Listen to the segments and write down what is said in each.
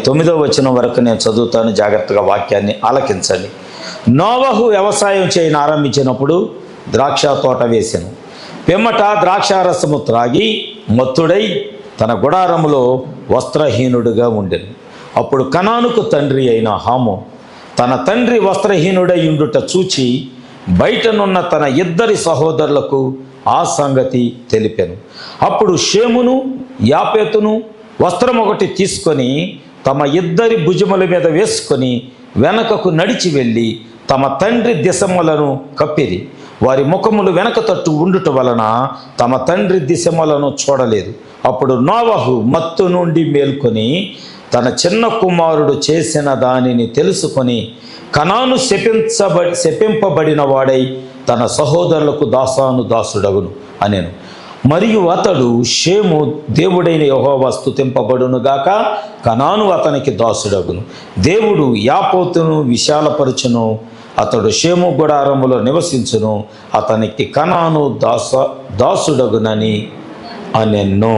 9వ వచనం వరకు నేను చదువుతాను, జాగ్రత్తగా వాక్యాన్ని ఆలకించండి. నోవహు వ్యవసాయం చేయని ఆరంభించినప్పుడు ద్రాక్ష తోట వేసెను. పిమ్మట ద్రాక్షారసము త్రాగి మత్తుడై తన గుడారములో వస్త్రహీనుడుగా ఉండెను. అప్పుడు కనానుకు తండ్రి అయిన హాము తన తండ్రి వస్త్రహీనుడై ఉండుట చూచి బయటనున్న తన 2 సహోదరులకు ఆ సంగతి తెలిపెను. అప్పుడు షేమును యాపేతును వస్త్రం ఒకటి తీసుకొని తమ 2 భుజముల మీద వేసుకొని వెనకకు నడిచి వెళ్ళి తమ తండ్రి దిశములను కప్పిరి. వారి ముఖములు వెనక తట్టు ఉండుట వలన తమ తండ్రి దిశములను చూడలేదు. అప్పుడు నోవహు మత్తు నుండి మేల్కొని తన చిన్న కుమారుడు చేసిన దానిని తెలుసుకొని కనాను శపింపబడిన వాడై తన సహోదరులకు దాసుడగును అనెను. మరియు అతడు షేము దేవుడైన యెహోవా స్తుతింపబడునుగాక, కనాను అతనికి దాసుడగును. దేవుడు యాపోతును విశాలపరచును, అతడు షేము గుడారములో నివసించును, అతనికి కనాను దాసుడగునని అనెను.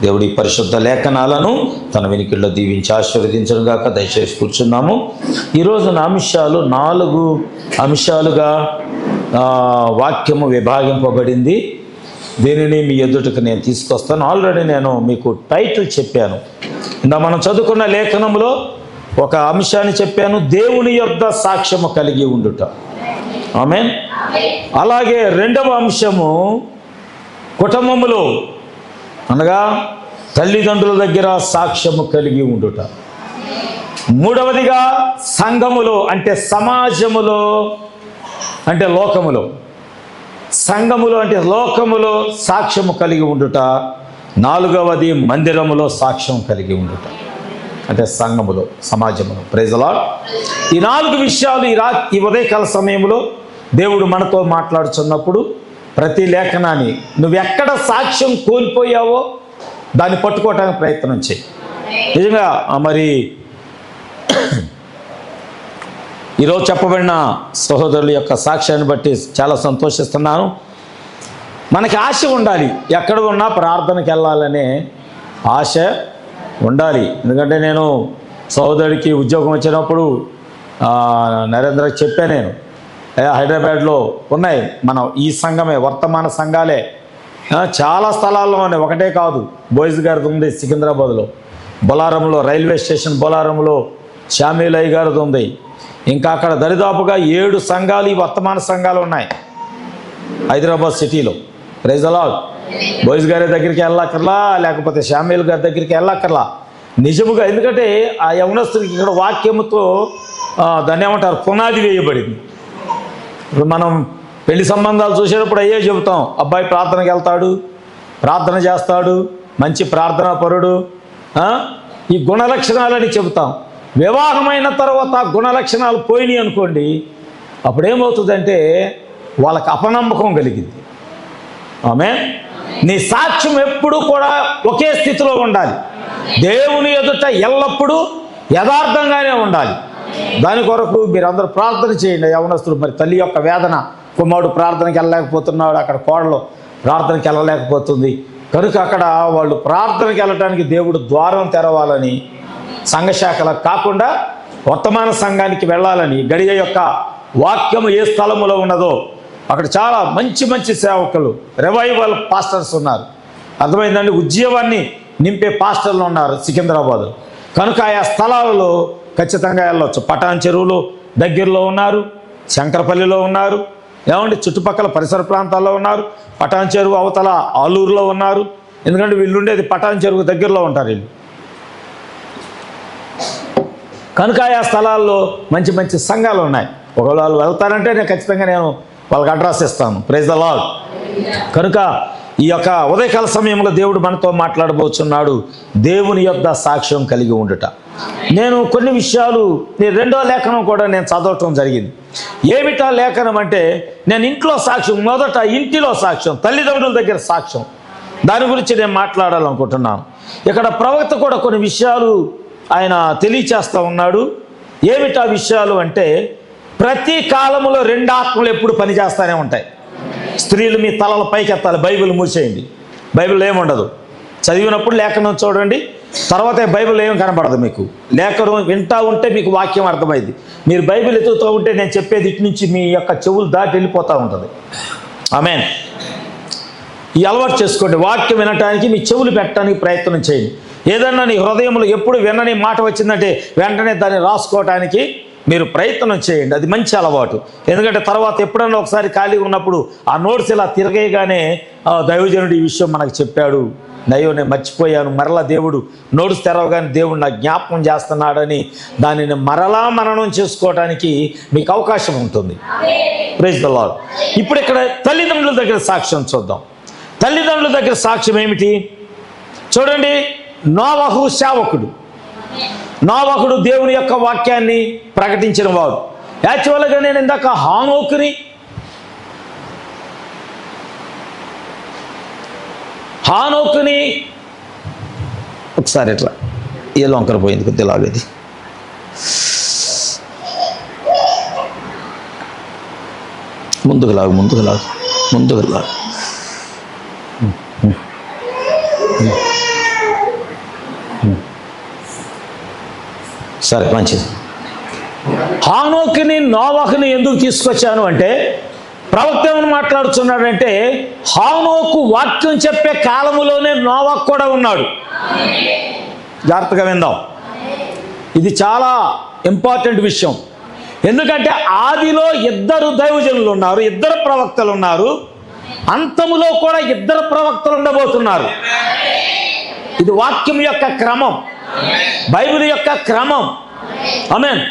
దేవుడి పరిశుద్ధ లేఖనాలను తన వెనుకల్లో దీవించి ఆశీర్వదించునుగాక. దయచేసి కూర్చున్నాము. ఈరోజు నా అంశాలు 4 అంశాలుగా వాక్యము విభాగింపబడింది. దీనిని మీ ఎదుటకు నేను తీసుకొస్తాను. ఆల్రెడీ నేను మీకు టైటిల్ చెప్పాను. ఇందా మనం చదువుకున్న లేఖనంలో ఒక అంశాన్ని చెప్పాను, దేవుని యొద్ద సాక్ష్యము కలిగి ఉండుట. ఆమేన్. అలాగే 2వ అంశము కుటుంబములో అనగా తల్లిదండ్రుల దగ్గర సాక్ష్యము కలిగి ఉండుట. 3వదిగా సంఘములో అంటే సమాజములో అంటే లోకములో, సంఘములో అంటే లోకములో సాక్ష్యము కలిగి ఉండుట. 4వది మందిరములో సాక్ష్యం కలిగి ఉండుట అంటే సంఘములో, సమాజములో. Praise the lord. ఈ 4 విషయాలు ఈ ఉదయకాల సమయంలో దేవుడు మనతో మాట్లాడుతున్నప్పుడు ప్రతి లేఖనాన్ని నువ్వెక్కడ సాక్ష్యం కోల్పోయావో దాన్ని పట్టుకోవటానికి ప్రయత్నం చేయి. నిజంగా మరి ఈరోజు చెప్పబడిన సహోదరుల యొక్క సాక్ష్యాన్ని బట్టి చాలా సంతోషిస్తున్నాను. మనకి ఆశ ఉండాలి, ఎక్కడ ఉన్నా ప్రార్థనకి వెళ్ళాలనే ఆశ ఉండాలి. ఎందుకంటే నేను సహోదరుడికి ఉద్యోగం వచ్చినప్పుడు నరేంద్రకి చెప్పాను, నేను హైదరాబాద్లో ఉన్నాయి మనం ఈ సంఘమే, వర్తమాన సంఘాలే చాలా స్థలాల్లో ఉన్నాయి, ఒకటే కాదు. బోయిస్ గారిది ఉంది సికింద్రాబాద్లో, బొలారంలో రైల్వే స్టేషన్ బొలారంలో షామీలయ్య గారిది ఉంది. ఇంకా అక్కడ దరిదాపుగా 7 సంఘాలు, ఈ వర్తమాన సంఘాలు ఉన్నాయి హైదరాబాద్ సిటీలో. Praise the lord. బోయిస్ గారి దగ్గరికి వెళ్ళక్కర్లా, లేకపోతే షామీల్ గారి దగ్గరికి వెళ్ళక్కర్లా నిజముగా. ఎందుకంటే ఆ యవనస్తుడికి ఇక్కడ వాక్యముతో దాన్ని ఏమంటారు, పునాది వేయబడింది. ఇప్పుడు మనం పెళ్లి సంబంధాలు చూసేటప్పుడు అయ్యే చెబుతాం, అబ్బాయి ప్రార్థనకి వెళ్తాడు, ప్రార్థన చేస్తాడు, మంచి ప్రార్థనా పరుడు, ఈ గుణలక్షణాలని చెబుతాం. వివాహమైన తర్వాత గుణలక్షణాలు పోయినాయి అనుకోండి, అప్పుడేమవుతుందంటే వాళ్ళకి అపనమ్మకం కలిగింది. ఆమేన్. నీ సాక్ష్యం ఎప్పుడు కూడా ఒకే స్థితిలో ఉండాలి. దేవుని ఎదుట ఎల్లప్పుడూ యథార్థంగానే ఉండాలి. దాని కొరకు మీరందరూ ప్రార్థన చేయండి. యవనస్తులు, మరి తల్లి యొక్క వేదన, కుమారుడు ప్రార్థనకి వెళ్ళలేకపోతున్నాడు, అక్కడ కోడలు ప్రార్థనకి వెళ్ళలేకపోతుంది కనుక అక్కడ వాళ్ళు ప్రార్థనకి వెళ్ళడానికి దేవుడు ద్వారం తెరవాలని, సంఘశాఖలకు కాకుండా వర్తమాన సంఘానికి వెళ్ళాలని, గడియ యొక్క వాక్యం ఏ స్థలములో ఉన్నదో అక్కడ చాలా మంచి మంచి సేవకులు, రివైవల్ పాస్టర్స్ ఉన్నారు. అర్థమైందండి. ఉద్యోగాన్ని నింపే పాస్టర్లు ఉన్నారు సికింద్రాబాద్లో. కనుక ఆయా స్థలాలలో ఖచ్చితంగా వెళ్ళవచ్చు. పటాన్ చెరువులో దగ్గరలో ఉన్నారు, శంకరపల్లిలో ఉన్నారు, ఏమండి చుట్టుపక్కల పరిసర ప్రాంతాల్లో ఉన్నారు, పటాన్ చెరువు అవతల ఆలూరులో ఉన్నారు. ఎందుకంటే వీళ్ళు ఉండేది పటాన్ చెరువు దగ్గరలో ఉంటారు వీళ్ళు. కనుక ఆయా స్థలాల్లో మంచి మంచి సంఘాలు ఉన్నాయి. ఒకవేళ వాళ్ళు వెళ్తారంటే ఖచ్చితంగా నేను వాళ్ళకి అడ్రస్ ఇస్తాను. Praise the Lord. కనుక ఈ యొక్క ఉదయకాల సమయంలో దేవుడు మనతో మాట్లాడబోతున్నాడు, దేవుని యొక్క సాక్ష్యం కలిగి ఉండుట. నేను కొన్ని విషయాలు, నేను 2వ లేఖనం కూడా నేను చదవటం జరిగింది. ఏమిటా లేఖనం అంటే, నేను ఇంట్లో సాక్ష్యం, మొదట ఇంటిలో సాక్ష్యం, తల్లిదండ్రుల దగ్గర సాక్ష్యం, దాని గురించి నేను మాట్లాడాలనుకుంటున్నాను. ఇక్కడ ప్రవక్త కూడా కొన్ని విషయాలు ఆయన తెలియచేస్తూ ఉన్నాడు. ఏమిటా విషయాలు అంటే, ప్రతి కాలంలో 2 ఆత్మలు ఎప్పుడు పనిచేస్తూనే ఉంటాయి. స్త్రీలు మీ తలల పైకి ఎత్తాలి, బైబిల్ మూసేయండి, బైబిల్ ఏముండదు. చదివినప్పుడు లేఖనం చూడండి, తర్వాత బైబిల్ ఏం కనపడదు మీకు. లేఖను వింటూ ఉంటే మీకు వాక్యం అర్థమైంది. మీరు బైబిల్ ఎత్తుతూ ఉంటే నేను చెప్పేది ఇటు నుంచి మీ యొక్క చెవులు దాటి వెళ్ళిపోతూ ఉంటుంది. ఆమేన్. ఈ అలవాటు చేసుకోండి. వాక్యం వినటానికి మీ చెవులు పెట్టడానికి ప్రయత్నం చేయండి. ఏదన్నా నీ హృదయంలో ఎప్పుడు వినని మాట వచ్చిందంటే వెంటనే దాన్ని రాసుకోవటానికి మీరు ప్రయత్నం చేయండి. అది మంచి అలవాటు. ఎందుకంటే తర్వాత ఎప్పుడన్నా ఒకసారి ఖాళీ ఉన్నప్పుడు ఆ నోట్స్ ఇలా తిరగేయగానే దైవజనుడు ఈ విషయం మనకు చెప్పాడు, అయ్యో నేను మర్చిపోయాను, మరలా దేవుడు నోట్స్ తెరవగానే దేవుడు నాకు జ్ఞాపకం చేస్తున్నాడని దానిని మరలా మననం చేసుకోవడానికి మీకు అవకాశం ఉంటుంది. Praise the Lord. ఇప్పుడు ఇక్కడ తల్లిదండ్రుల దగ్గర సాక్ష్యం చూద్దాం. తల్లిదండ్రుల దగ్గర సాక్ష్యం ఏమిటి చూడండి. నోవహు సేవకుడు. నోవహుడు దేవుని యొక్క వాక్యాన్ని ప్రకటించిన వాడు. యాక్చువల్గా నేను ఇందాక హానోకుని ఒకసారి ఇట్లా ఏ లొంకర పోయింది కొద్దిగా లాగేది. ముందుకు లాగు. సరే మంచిది. హానోకుని నోవహుని ఎందుకు తీసుకొచ్చాను అంటే ప్రవక్త ఏమని మాట్లాడుతున్నాడంటే హానోకు వాక్యం చెప్పే కాలములోనే నోవహు కూడా ఉన్నాడు. జాగ్రత్తగా విందాం. ఇది చాలా ఇంపార్టెంట్ విషయం. ఎందుకంటే ఆదిలో 2 దైవజనులు ఉన్నారు, 2 ప్రవక్తలు ఉన్నారు. అంతములో కూడా 2 ప్రవక్తలు ఉండబోతున్నారు. ఇది వాక్యం యొక్క క్రమం, బైబిల్ యొక్క క్రమం. ఆమేన్.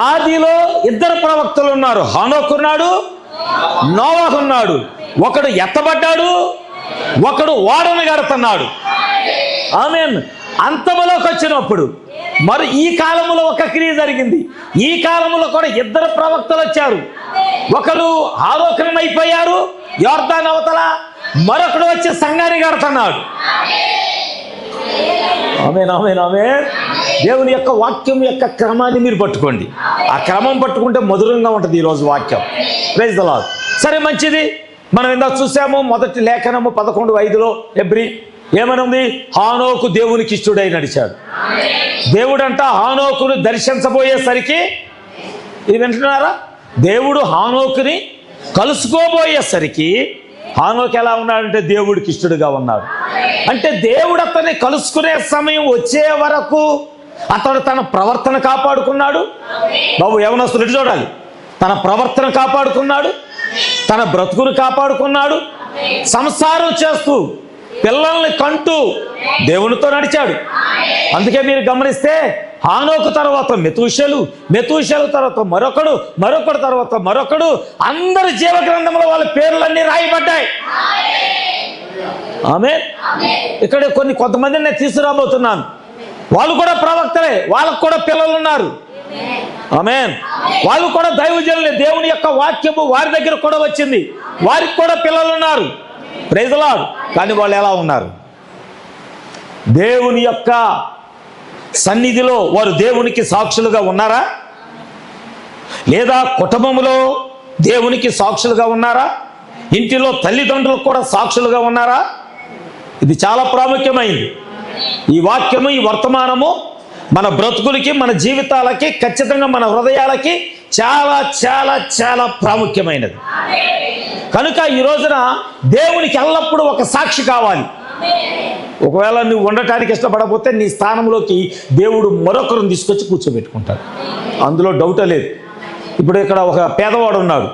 ఆదిలో 2 ప్రవక్తలు ఉన్నారు. హానోకు ఉన్నాడు, నోవహు ఉన్నాడు. ఒకడు ఎత్తబడ్డాడు, ఒకడు ఓడను కడుతున్నాడు. ఆమేన్. అంతములోకి వచ్చినప్పుడు మరి ఈ కాలంలో ఒక క్రియ జరిగింది. ఈ కాలంలో కూడా 2 ప్రవక్తలు వచ్చారు. ఒకడు ఆలోకనమైపోయారు యోర్దాను అవతల, మరొకడు వచ్చి సంఘాన్ని కడుతున్నాడు. ఆమేన్, ఆమేన్, ఆమేన్. దేవుని యొక్క వాక్యం యొక్క క్రమాన్ని మీరు పట్టుకోండి. ఆ క్రమం పట్టుకుంటే మధురంగా ఉంటుంది ఈరోజు వాక్యం. Praise the Lord. సరే మంచిది. మనం ఇందాక చూసాము మొదటి లేఖనము 11:5 ఎబ్రి ఏమనుంది? హానోకు దేవునికి ఇష్టడై నడిచాడు. దేవుడంట హానోకును దర్శించబోయేసరికి, ఇది వింటున్నారా? దేవుడు హానోకుని కలుసుకోబోయేసరికి హానోకు ఎలా ఉన్నాడంటే దేవుడికి ఇష్టడుగా ఉన్నాడు. అంటే దేవుడు అతన్ని కలుసుకునే సమయం వచ్చే వరకు అతడు తన ప్రవర్తన కాపాడుకున్నాడు. బాబు యవనస్తులు ఇటు చూడాలి. తన ప్రవర్తన కాపాడుకున్నాడు, తన బ్రతుకును కాపాడుకున్నాడు, సంసారం చేస్తూ పిల్లల్ని కంటూ దేవునితో నడిచాడు. అందుకే మీరు గమనిస్తే హానోకు తర్వాత మెతూషెలు, మెతూషెలు తర్వాత మరొకడు తర్వాత మరొకడు, అందరి జీవ గ్రంథంలో వాళ్ళ పేర్లన్నీ రాయబడ్డాయి. ఆమేన్. ఇక్కడ కొంతమందిని నేను తీసుకురాబోతున్నాను. వాళ్ళు కూడా ప్రవక్తలే, వాళ్ళకు కూడా పిల్లలు ఉన్నారు. ఆమేన్. వాళ్ళు కూడా దైవజనులే. దేవుని యొక్క వాక్యము వారి దగ్గర కూడా వచ్చింది. వారికి కూడా పిల్లలు ఉన్నారు. Praise the Lord. కానీ వాళ్ళు ఎలా ఉన్నారు? దేవుని యొక్క సన్నిధిలో వారు దేవునికి సాక్షులుగా ఉన్నారా? లేదా కుటుంబంలో దేవునికి సాక్షులుగా ఉన్నారా? ఇంటిలో తల్లిదండ్రులకు కూడా సాక్షులుగా ఉన్నారా? ఇది చాలా ప్రాముఖ్యమైంది. ఈ వాక్యము, ఈ వర్తమానము మన బ్రతుకులకి, మన జీవితాలకి, ఖచ్చితంగా మన హృదయాలకి చాలా చాలా చాలా ప్రాముఖ్యమైనది. కనుక ఈ రోజున దేవునికి ఎల్లప్పుడూ ఒక సాక్షి కావాలి. ఒకవేళ నువ్వు ఉండటానికి ఇష్టపడకపోతే నీ స్థానంలోకి దేవుడు మరొకరిని తీసుకొచ్చి కూర్చోబెట్టుకుంటాడు. అందులో డౌటే లేదు. ఇప్పుడు ఇక్కడ ఒక పేదవాడు ఉన్నాడు.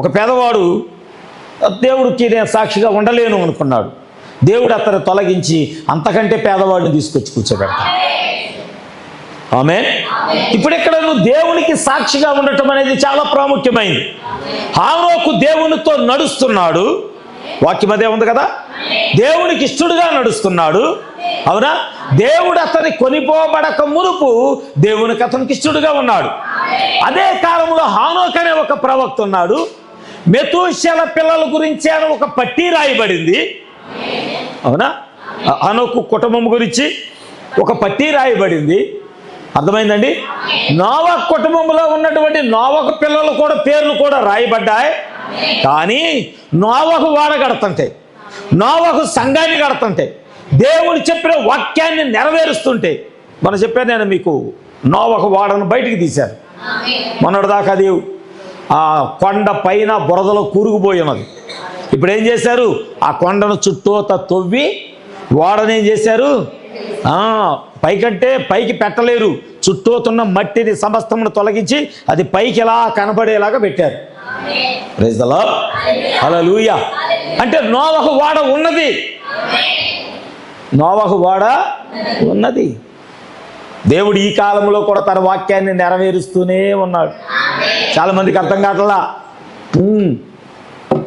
ఒక పేదవాడు దేవుడికి నేను సాక్షిగా ఉండలేను అనుకున్నాడు. దేవుడు అతను తొలగించి అంతకంటే పేదవాడిని తీసుకొచ్చి కూర్చోబెడతాడు. ఆమేన్. ఇప్పుడు ఇక్కడ నువ్వు దేవునికి సాక్షిగా ఉండటం అనేది చాలా ప్రాముఖ్యమైంది. హానోకు దేవునితో నడుస్తున్నాడు. వాక్యం అదే ఉంది కదా. దేవునికి ఇష్టడుగా నడుస్తున్నాడు. అవునా? దేవుడు అతని కొనిపోబడక మునుపు దేవునికి అతనికి ఇష్టడుగా ఉన్నాడు. అదే కాలంలో హానోకు అనే ఒక ప్రవక్త ఉన్నాడు. మెతూషెల పిల్లల గురించి అని ఒక పట్టీ రాయబడింది. అవునా? హానోకు కుటుంబం గురించి ఒక పట్టీ రాయబడింది. అర్థమైందండి? నోవహు కుటుంబంలో ఉన్నటువంటి నోవహు పిల్లలు కూడా పేర్లు కూడా రాయబడ్డాయి. కానీ నోవహు వాడ కడుతుంటే, నోవహు సంఘాన్ని కడుతుంటే, దేవుడు చెప్పిన వాక్యాన్ని నెరవేరుస్తుంటే, మనం చెప్పాను నేను మీకు, నోవహు ఓడను బయటికి తీశారు. మొన్నటిదాకా అది ఆ కొండ పైన బురదలో కూరుకుపోయి ఉన్నది. ఇప్పుడు ఏం చేశారు? ఆ కొండను చుట్టూత తవ్వి ఓడను ఏం చేశారు? పైకంటే పైకి పెట్టలేరు, చుట్టూతున్న మట్టిని సమస్తమును తొలగించి అది పైకి ఎలా కనబడేలాగా పెట్టారు. ప్రైజ్ ది లార్డ్, హల్లెలూయా. అంటే నోవహు ఓడ ఉన్నది, నోవహు ఓడ ఉన్నది. దేవుడు ఈ కాలంలో కూడా తన వాక్యాన్ని నెరవేరుస్తూనే ఉన్నాడు. చాలా మందికి అర్థం కావట్లా.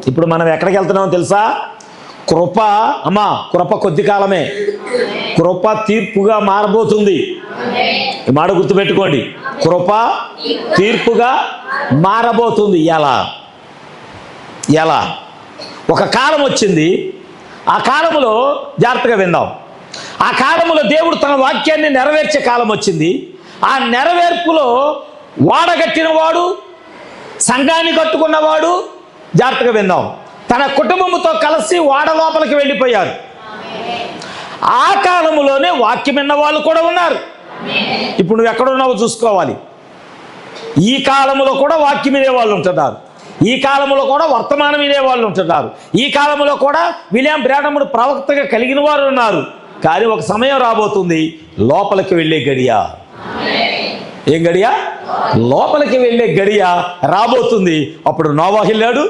ఇప్పుడు మనం ఎక్కడికి వెళ్తున్నామో తెలుసా? కృప, అమ్మా, కృప కొద్ది కాలమే, కృప తీర్పుగా మారబోతుంది. ఈ మాట గుర్తుపెట్టుకోండి, కృప తీర్పుగా మారబోతుంది. ఎలా? ఒక కాలం వచ్చింది, ఆ కాలంలో జాగ్రత్తగా విందాం. ఆ కాలంలో దేవుడు తన వాక్యాన్ని నెరవేర్చే కాలం వచ్చింది. ఆ నెరవేర్పులో వాడగట్టినవాడు, సంఘాన్ని కట్టుకున్నవాడు, జాగ్రత్తగా విందాం, తన కుటుంబంతో కలిసి వాడ లోపలికి వెళ్ళిపోయారు. ఆ కాలంలోనే వాక్యం విన్న వాళ్ళు కూడా ఉన్నారు. ఇప్పుడు నువ్వు ఎక్కడున్నావో చూసుకోవాలి. ఈ కాలంలో కూడా వాక్యం వినే వాళ్ళు ఉంటున్నారు, ఈ కాలంలో కూడా వర్తమానం వినే వాళ్ళు ఉంటున్నారు, ఈ కాలంలో కూడా విలియం బ్రానమును ప్రవక్తగా కలిగిన వారు ఉన్నారు. కానీ ఒక సమయం రాబోతుంది, లోపలికి వెళ్ళే గడియ. ఏం గడియ? లోపలికి వెళ్ళే గడియ రాబోతుంది. అప్పుడు నోవహు వెళ్ళాడు,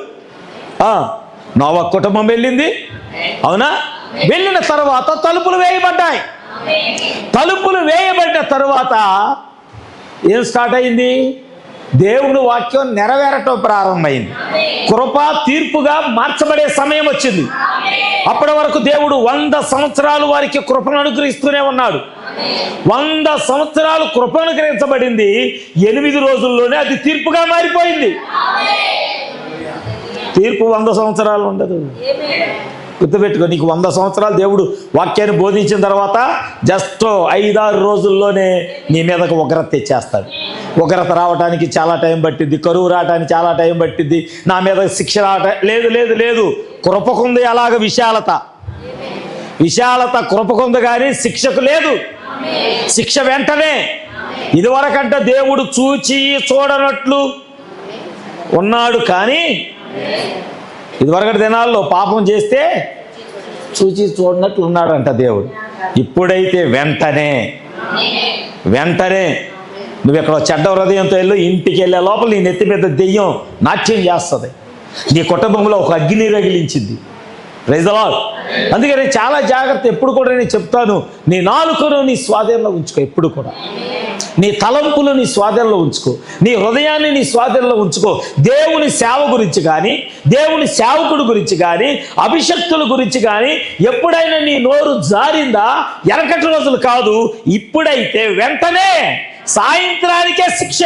నోవహు కుటుంబం వెళ్ళింది, అవునా? వెళ్ళిన తర్వాత తలుపులు వేయబడ్డాయి. తలుపులు వేయబడిన తర్వాత ఏం స్టార్ట్ అయింది? దేవుని వాక్యం నెరవేరటం ప్రారంభమైంది. కృప తీర్పుగా మార్చబడే సమయం వచ్చింది. అప్పటి వరకు దేవుడు 100 సంవత్సరాలు వారికి కృపను అనుగ్రహిస్తూనే ఉన్నాడు. 100 సంవత్సరాలు కృప అనుగ్రహించబడింది. 8 రోజుల్లోనే అది తీర్పుగా మారిపోయింది. తీర్పు 100 సంవత్సరాలు ఉండదు. గుర్తుపెట్టుకో, నీకు 100 సంవత్సరాలు దేవుడు వాక్యాన్ని బోధించిన తర్వాత జస్ట్ 5-6 రోజుల్లోనే నీ మీదకు ఉగ్రత తెచ్చేస్తాడు. ఉగ్రత రావడానికి చాలా టైం పట్టిద్ది, కరువు రావడానికి చాలా టైం పట్టిద్ది, నా మీద శిక్ష లేదు. కృపకుంది అలాగ విశాలత కృపకుంది, కానీ శిక్షకు లేదు. శిక్ష వెంటనే. ఇదివరకంటే దేవుడు చూచి చూడనట్లు ఉన్నాడు, కానీ ఇదివరకటి దినాల్లో పాపం చేస్తే చూచి చూడనట్లు ఉన్నాడంట దేవుడు. ఇప్పుడైతే వెంటనే నువ్వు ఇక్కడ చెడ్డ హృదయంతో వెళ్ళు, ఇంటికి వెళ్ళే లోపల నీ నెత్తి మీద దెయ్యం నాట్యం చేస్తుంది, నీ కుటుంబంలో ఒక అగ్ని రగిలించింది. Praise the lord. అందుకని చాలా జాగ్రత్త. ఎప్పుడు కూడా నేను చెప్తాను, నీ నాలుకను నీ స్వాధీనంలో ఉంచుకో. ఎప్పుడు కూడా నీ తలంపులు నీ స్వాధీనంలో ఉంచుకో, నీ హృదయాన్ని నీ స్వాధీనంలో ఉంచుకో. దేవుని సేవ గురించి కానీ, దేవుని సేవకుడు గురించి కానీ, అభిషక్తుల గురించి కానీ ఎప్పుడైనా నీ నోరు జారిందా? ఎనకటి రోజులు కాదు, ఇప్పుడైతే వెంటనే సాయంత్రానికే శిక్ష.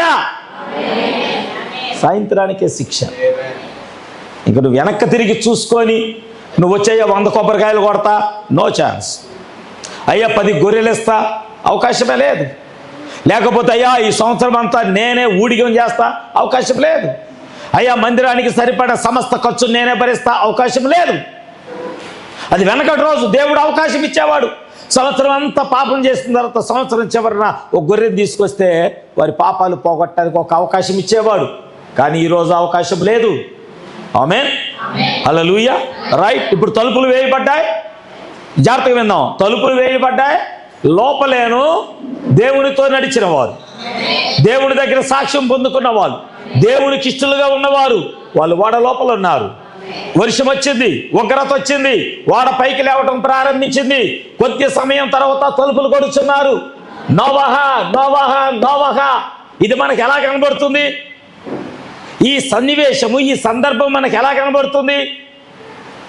ఇంక నువ్వు వెనక్కి తిరిగి చూసుకొని నువ్వు వచ్చాయా 100 కొబ్బరికాయలు కొడతా, నో ఛాన్స్. అయ్యా 10 గొర్రెలు ఇస్తా, అవకాశమే లేదు. లేకపోతే అయ్యా ఈ సంవత్సరం అంతా నేనే ఊడిగం చేస్తా, అవకాశం లేదు. అయ్యా మందిరానికి సరిపడా సమస్త ఖర్చు నేనే భరిస్తా, అవకాశం లేదు. అది వెనకటి రోజు దేవుడు అవకాశం ఇచ్చేవాడు. సంవత్సరం అంతా పాపం చేసిన తర్వాత సంవత్సరం చివరిన ఒక గొర్రెని తీసుకొస్తే వారి పాపాలు పోగొట్టడానికి ఒక అవకాశం ఇచ్చేవాడు. కానీ ఈరోజు అవకాశం లేదు. ఆమేన్, హల్లెలూయా. రైట్. ఇప్పుడు తలుపులు వేయబడ్డాయి, జాగ్రత్తగా విందాం. తలుపులు వేయబడ్డాయి. లోపలేను దేవునితో నడిచిన వారు, దేవుని దగ్గర సాక్ష్యం పొందుకున్న వాళ్ళు, దేవునికి ఇష్టలుగా ఉన్నవారు, వాళ్ళు వాడ లోపల ఉన్నారు. వర్షం వచ్చింది, ఉగ్రత వచ్చింది, వాడ పైకి లేవటం ప్రారంభించింది. కొద్ది సమయం తర్వాత తలుపులు కొడుచున్నారు. నోవహ. ఇది మనకు ఎలా కనబడుతుంది? ఈ సన్నివేశము, ఈ సందర్భం మనకు ఎలా కనబడుతుంది?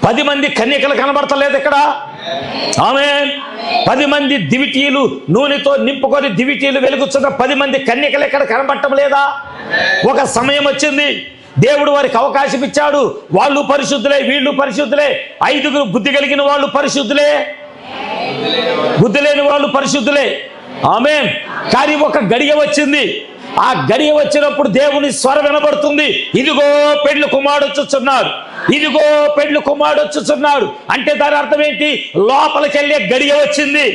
10 మంది కన్యకలు కనబడతలేదు ఇక్కడ. ఆమేన్. 10 మంది దివిటీలు, నూనెతో నింపుకొని దివిటీలు వెలుగుతున్న 10 మంది కన్యకలు ఇక్కడ కనబడటం లేదా? ఒక సమయం వచ్చింది, దేవుడు వారికి అవకాశం ఇచ్చాడు. వాళ్ళు పరిశుద్ధులే, వీళ్ళు పరిశుద్ధులే. 5 బుద్ధి కలిగిన వాళ్ళు పరిశుద్ధులే, బుద్ధి లేని వాళ్ళు పరిశుద్ధులే. ఆమేన్. కానీ ఒక గడియ వచ్చింది. ఆ గడియ వచ్చినప్పుడు దేవుని స్వరం వినబడుతుంది. ఇదిగో పెళ్లి కుమారుడు వచ్చుచున్నాడు. ఇదిగో పెండ్లి కుమారుడు వచ్చుచున్నాడు అంటే దాని అర్థం ఏంటి? లోపలికి వెళ్ళే గడియ వచ్చింది.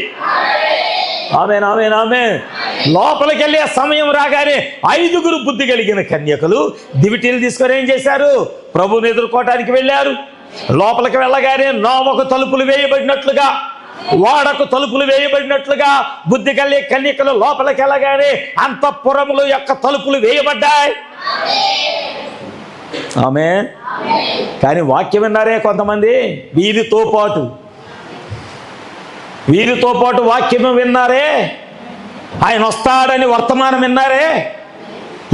ఆమేన్, ఆమేన్, ఆమేన్. లోపలికి వెళ్ళే సమయం రాగానే 5 బుద్ధి కలిగిన కన్యకలు దివిటీలు తీసుకొని ఏం చేశారు? ప్రభువుని ఎదుర్కోవటానికి వెళ్ళారు. లోపలికి వెళ్ళగానే నోవకు తలుపులు వేయబడినట్లుగా, వాడకు తలుపులు వేయబడినట్లుగా బుద్ధి కలిగే కన్యకలు లోపలికి వెళ్ళగానే అంతఃపురముల యొక్క తలుపులు వేయబడ్డాయి. ఆమేన్. కానీ వాక్యం విన్నారే కొంతమంది, వీరితో పాటు వాక్యం విన్నారే, ఆయన వస్తాడని వర్తమానం విన్నారే,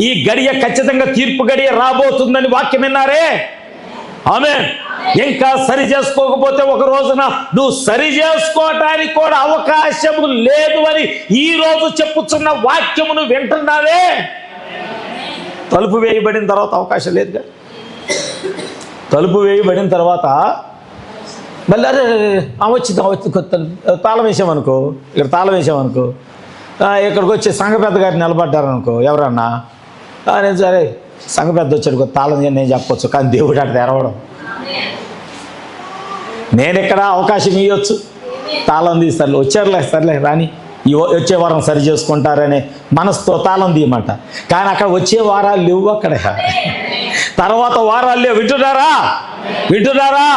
ఈ గడియ ఖచ్చితంగా తీర్పు గడియ రాబోతుందని వాక్యం విన్నారే. ఆమేన్. ఇంకా సరి చేసుకోకపోతే ఒక రోజున నువ్వు సరి చేసుకోవటానికి కూడా అవకాశము లేదు అని ఈ రోజు చెప్పుచున్న వాక్యమును వింటున్నావే. తలుపు వేయబడిన తర్వాత అవకాశం లేదుగా. తలుపు వేయబడిన తర్వాత మళ్ళీ వచ్చింది తాళం వేసామనుకో, ఇక్కడ తాళం వేసామనుకో, ఇక్కడికి వచ్చి సంఘ పెద్ద గారు నిలబడ్డారనుకో, ఎవరన్నా నేను సరే సంఘ పెద్ద వచ్చాడు తాళం నేను చెప్పొచ్చు, కానీ దేవుడు అట్లా తెరవడం. నేను ఇక్కడ అవకాశం ఇవ్వచ్చు, తాళం తీస్తారులే, వచ్చారులే సర్లే రాని, వచ్చే వారం సరి చేసుకుంటారనే మనసుతో తాళం తీయమంట. కానీ అక్కడ వచ్చే వారాలు లేవు, అక్కడ తర్వాత వారాలు లేవు. వింటున్నారా?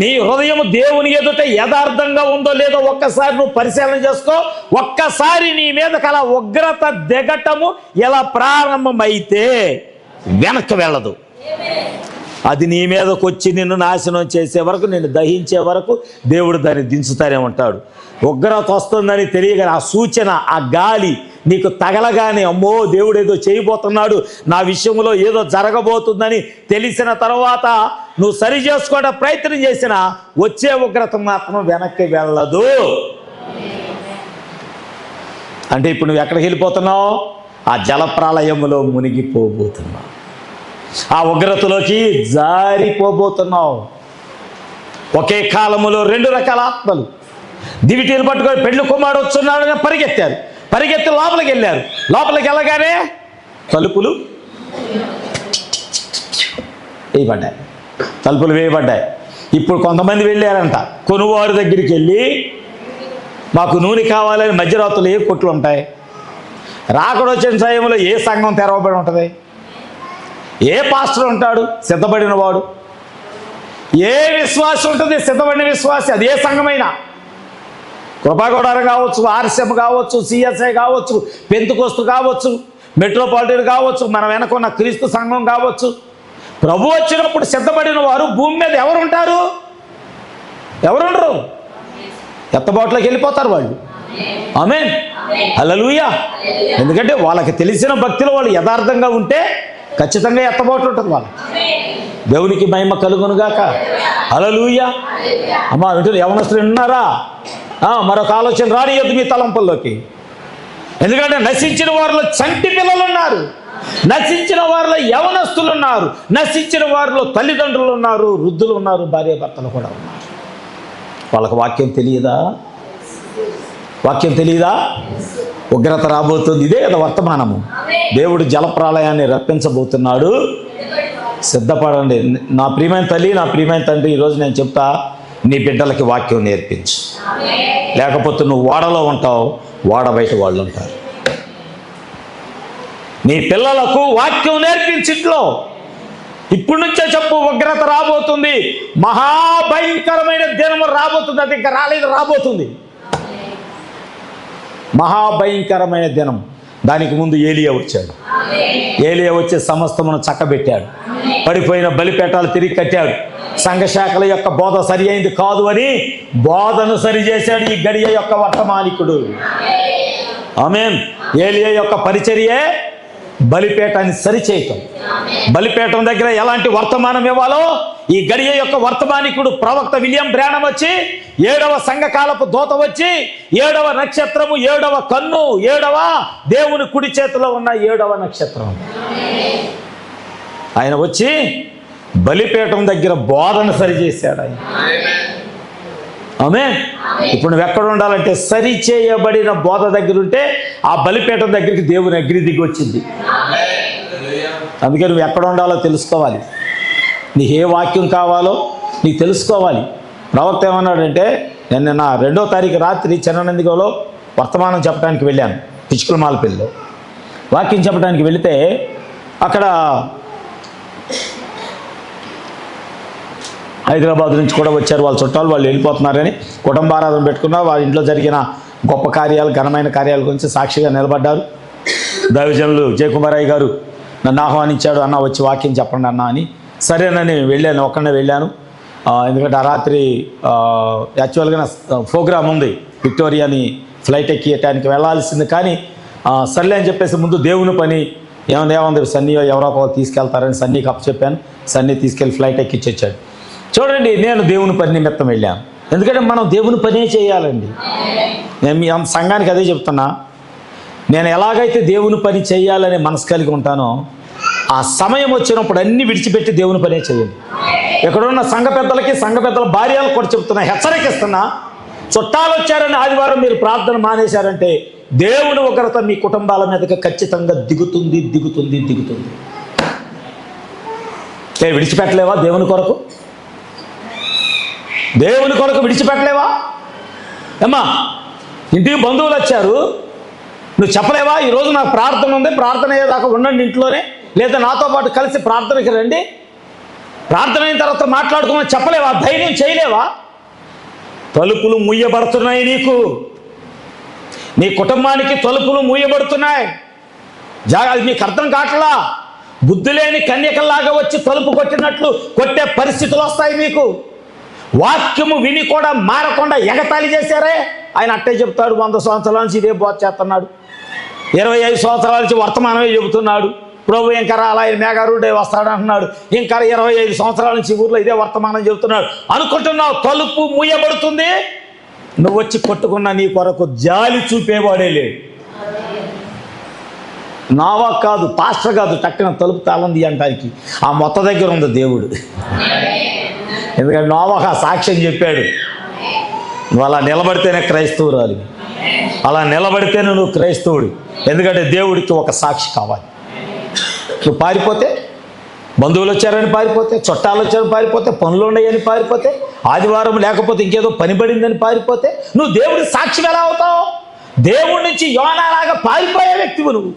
నీ హృదయం దేవుని ఎదుట యథార్థంగా ఉందో లేదో ఒక్కసారి నువ్వు పరిశీలన చేసుకో. ఒక్కసారి నీ మీద కల ఉగ్రత దిగటము ఎలా ప్రారంభమైతే వెనక్కి వెళ్ళదు. అది నీ మీదకి వచ్చి నిన్ను నాశనం చేసే వరకు, నిన్ను దహించే వరకు దేవుడు దాన్ని దించుతానే ఉంటాడు. ఉగ్రత వస్తుందని తెలియగానే ఆ సూచన, ఆ గాలి నీకు తగలగానే అమ్మో దేవుడు ఏదో చేయబోతున్నాడు, నా విషయంలో ఏదో జరగబోతుందని తెలిసిన తర్వాత నువ్వు సరి చేసుకోవడం ప్రయత్నం చేసినా వచ్చే ఉగ్రత మాత్రం వెనక్కి వెళ్ళదు. అంటే ఇప్పుడు నువ్వు ఎక్కడికి వెళ్ళిపోతున్నావు? ఆ జలప్రళయములో మునిగిపోబోతున్నావు, ఆ ఉగ్రతలోకి జారిపోబోతున్నావు. ఒకే కాలములో 2 రకాల ఆత్మలు దివిటీలు పట్టుకొని పెండ్లి కుమారుడు వచ్చున్నాడని పరిగెత్తి లోపలికి వెళ్ళారు. లోపలికి వెళ్ళగానే తలుపులు వేయబడ్డాయి. ఇప్పుడు కొంతమంది వెళ్ళారంట కొనువారు దగ్గరికి వెళ్ళి, మాకు నూనె కావాలని మధ్యరాత్రులు ఏ కొట్లు ఉంటాయి? రాకడ వచ్చిన సమయంలో ఏ సంఘం తెరవబడి ఉంటుంది? ఏ పాస్టర్ ఉంటాడు సిద్ధపడిన వాడు? ఏ విశ్వాసం ఉంటుంది సిద్ధపడిన విశ్వాసి? అది ఏ సంఘమైనా, కృపాగూడారం కావచ్చు, ఆర్ఎస్ఎం కావచ్చు, సిఎస్ఐ కావచ్చు, పెంతుకోస్తు కావచ్చు, మెట్రోపాలిటన్ కావచ్చు, మన వెనకున్న క్రీస్తు సంఘం కావచ్చు. ప్రభు వచ్చినప్పుడు సిద్ధపడిన వారు భూమి మీద ఎవరుంటారు? ఎవరుండరు. ఎత్తబాటులోకి వెళ్ళిపోతారు వాళ్ళు. ఆమేన్, హల్లెలూయా. ఎందుకంటే వాళ్ళకి తెలిసిన భక్తిలో వాళ్ళు యథార్థంగా ఉంటే ఖచ్చితంగా ఎత్తబాటు ఉంటుంది వాళ్ళకి. దేవునికి మహిమ కలుగునుగాక. హల్లెలూయా. అమ్మా వింటున్న యవనస్తులు విన్నారా? మరొక ఆలోచన రానియద్దు మీ తలంపుల్లోకి. ఎందుకంటే నశించిన వారిలో చంటి పిల్లలు ఉన్నారు, నశించిన వారిలో యవనస్తులు ఉన్నారు, నశించిన వారిలో తల్లిదండ్రులు ఉన్నారు, వృద్ధులు ఉన్నారు, భార్యాభర్తలు కూడా ఉన్నారు. వాళ్ళకి వాక్యం తెలియదా? ఉగ్రత రాబోతుంది. ఇదే కదా వర్తమానము. దేవుడు జలప్రళయాన్ని రప్పించబోతున్నాడు, సిద్ధపడండి. నా ప్రియమైన తల్లి, నా ప్రియమైన తండ్రి, ఈరోజు నేను చెప్తా, నీ బిడ్డలకి వాక్యం నేర్పించు. లేకపోతే నువ్వు ఓడలో ఉంటావు, ఓడ బయట వాళ్ళు ఉంటారు. నీ పిల్లలకు వాక్యం నేర్పించిట్లో ఇప్పుడు నుంచే చెప్పు. ఉగ్రత రాబోతుంది, మహాభయంకరమైన దినము రాబోతుంది. అది ఇంకా రాలేదు, రాబోతుంది మహాభయంకరమైన దినం. దానికి ముందు ఏలియా వచ్చాడు. ఏలియా వచ్చి సమస్తమును చక్కబెట్టాడు, పడిపోయిన బలిపేటాలు తిరిగి కట్టాడు. సంఘశాఖల యొక్క బోధ సరి అయింది కాదు అని బోధను సరిచేశాడు ఈ గడియ యొక్క వర్తమానికుడు. ఆమేన్. ఏలియా యొక్క పరిచర్యే బలిపేటాన్ని సరిచేయటం. బలిపేటం దగ్గర ఎలాంటి వర్తమానం ఇవ్వాలో ఈ గడియ యొక్క వర్తమానికుడు ప్రవక్త విలియం బ్రానమ్ వచ్చి, 7వ సంఘకాలపు దూత వచ్చి, 7వ నక్షత్రము, 7వ కన్ను, 7వ దేవుని కుడి చేతిలో ఉన్న 7వ నక్షత్రం, ఆయన వచ్చి బలిపీఠం దగ్గర బోధన సరిచేశాడు ఆయన. ఆమేన్. ఇప్పుడు నువ్వు ఎక్కడ ఉండాలంటే సరి చేయబడిన బోధ దగ్గర ఉంటే ఆ బలిపీఠం దగ్గరికి దేవుని అగ్ని దిగి వచ్చింది. అందుకే నువ్వు ఎక్కడ ఉండాలో తెలుసుకోవాలి. నీకు ఏ వాక్యం కావాలో నీకు తెలుసుకోవాలి. ప్రవక్త ఏమన్నాడంటే, నేను నా 2వ తారీఖు రాత్రి చిన్ననందిగలో వర్తమానం చెప్పడానికి వెళ్ళాను పిచ్చుకులమాలపల్లిలో. వాక్యం చెప్పడానికి వెళితే అక్కడ హైదరాబాద్ నుంచి కూడా వచ్చారు వాళ్ళ చుట్టాలు, వాళ్ళు వెళ్ళిపోతున్నారని కుటుంబారాధన పెట్టుకున్నా. వాళ్ళ ఇంట్లో జరిగిన గొప్ప కార్యాలు, ఘనమైన కార్యాల గురించి సాక్షిగా నిలబడ్డారు. దైవజనులు జయకుమారయ్య గారు నన్ను ఆహ్వానించాడు, అన్న వచ్చి వాక్యం చెప్పండి అన్న అని. సరేనని వెళ్ళాను, ఒక్కనే వెళ్ళాను. ఎందుకంటే ఆ రాత్రి యాక్చువల్గా నా ప్రోగ్రామ్ ఉంది, విక్టోరియాని ఫ్లైట్ ఎక్కియటానికి వెళ్ళాల్సింది. కానీ సర్లే అని చెప్పేసి ముందు దేవుని పని ఏముంది సన్నీ ఎవరో ఒకరు తీసుకెళ్తారని సన్నీకి అప్పచెప్పాను. సన్నీ తీసుకెళ్ళి ఫ్లైట్ ఎక్కించి వచ్చాడు. చూడండి, నేను దేవుని పని నిమిత్తం వెళ్ళాను. ఎందుకంటే మనం దేవుని పనే చేయాలండి. నేను మీ సంఘానికి అదే చెప్తున్నా. నేను ఎలాగైతే దేవుని పని చేయాలనే మనసు కలిగి ఉంటానో, ఆ సమయం వచ్చినప్పుడు అన్నీ విడిచిపెట్టి దేవుని పనే చేయండి. ఎక్కడున్న సంఘ పెద్దలకి, సంఘ పెద్దల భార్యలకు కూడా చెప్తున్నా, హెచ్చరికిస్తున్నా. చుట్టాలు వచ్చారని ఆదివారం మీరు ప్రార్థన మానేశారంటే దేవుని ఉగ్రత మీ కుటుంబాల మీదకి ఖచ్చితంగా దిగుతుంది. విడిచిపెట్టలేవా దేవుని కొరకు? దేవుని కొరకు విడిచిపెట్టలేవా? అమ్మా, ఇంటికి బంధువులు వచ్చారు, నువ్వు చెప్పలేవా ఈరోజు నాకు ప్రార్థన ఉంది, ప్రార్థన అయ్యేదాకా ఉండండి ఇంట్లోనే, లేదా నాతో పాటు కలిసి ప్రార్థనకి రండి, ప్రార్థన అయిన తర్వాత మాట్లాడుకోమని చెప్పలేవా? ధైర్యం చేయలేవా? తలుపులు మూయబడుతున్నాయి. నీ కుటుంబానికి తలుపులు మూయబడుతున్నాయి. అది మీకు అర్థం కావట్లా. బుద్ధి లేని కన్యకల్లాగా వచ్చి తలుపు కొట్టినట్లు కొట్టే పరిస్థితులు వస్తాయి మీకు. వాక్యము విని కూడా మారకుండా ఎగతాళి చేశారే. ఆయన అట్టే చెప్తాడు, 100 సంవత్సరాల నుంచి ఇదే బోధ చేస్తున్నాడు, 25 సంవత్సరాల నుంచి వర్తమానమే చెబుతున్నాడు. ప్రభు ఇంకా రాలా, ఆయన మేఘారుడే వస్తాడు అంటున్నాడు. ఇంకా 25 సంవత్సరాల నుంచి ఊర్లో ఇదే వర్తమానం చెబుతున్నాడు అనుకుంటున్నావు. తలుపు మూయబడుతుంది. నువ్వు వచ్చి కొట్టుకున్న నీ కొరకు జాలి చూపేవాడే లేడు. నావా కాదు, పాస్టర్ కాదు, టక్కిన తలుపు తాళంది అంటానికి ఆ మొత్త దగ్గర ఉంది దేవుడు. ఎందుకంటే నోవాహు సాక్ష్యం చెప్పాడు, నువ్వు అలా నిలబడితేనే క్రైస్తవురాలి, అలా నిలబడితేనే నువ్వు క్రైస్తవుడు. ఎందుకంటే దేవుడికి ఒక సాక్షి కావాలి. నువ్వు పారిపోతే, బంధువులు వచ్చారని పారిపోతే, చుట్టాలు వచ్చారని పారిపోతే, పనులు ఉన్నాయని పారిపోతే, ఆదివారం లేకపోతే ఇంకేదో పని పడిందని పారిపోతే నువ్వు దేవుడి సాక్షి ఎలా అవుతావు? దేవుడి నుంచి యోనాలాగా పారిపోయే వ్యక్తివు నువ్వు.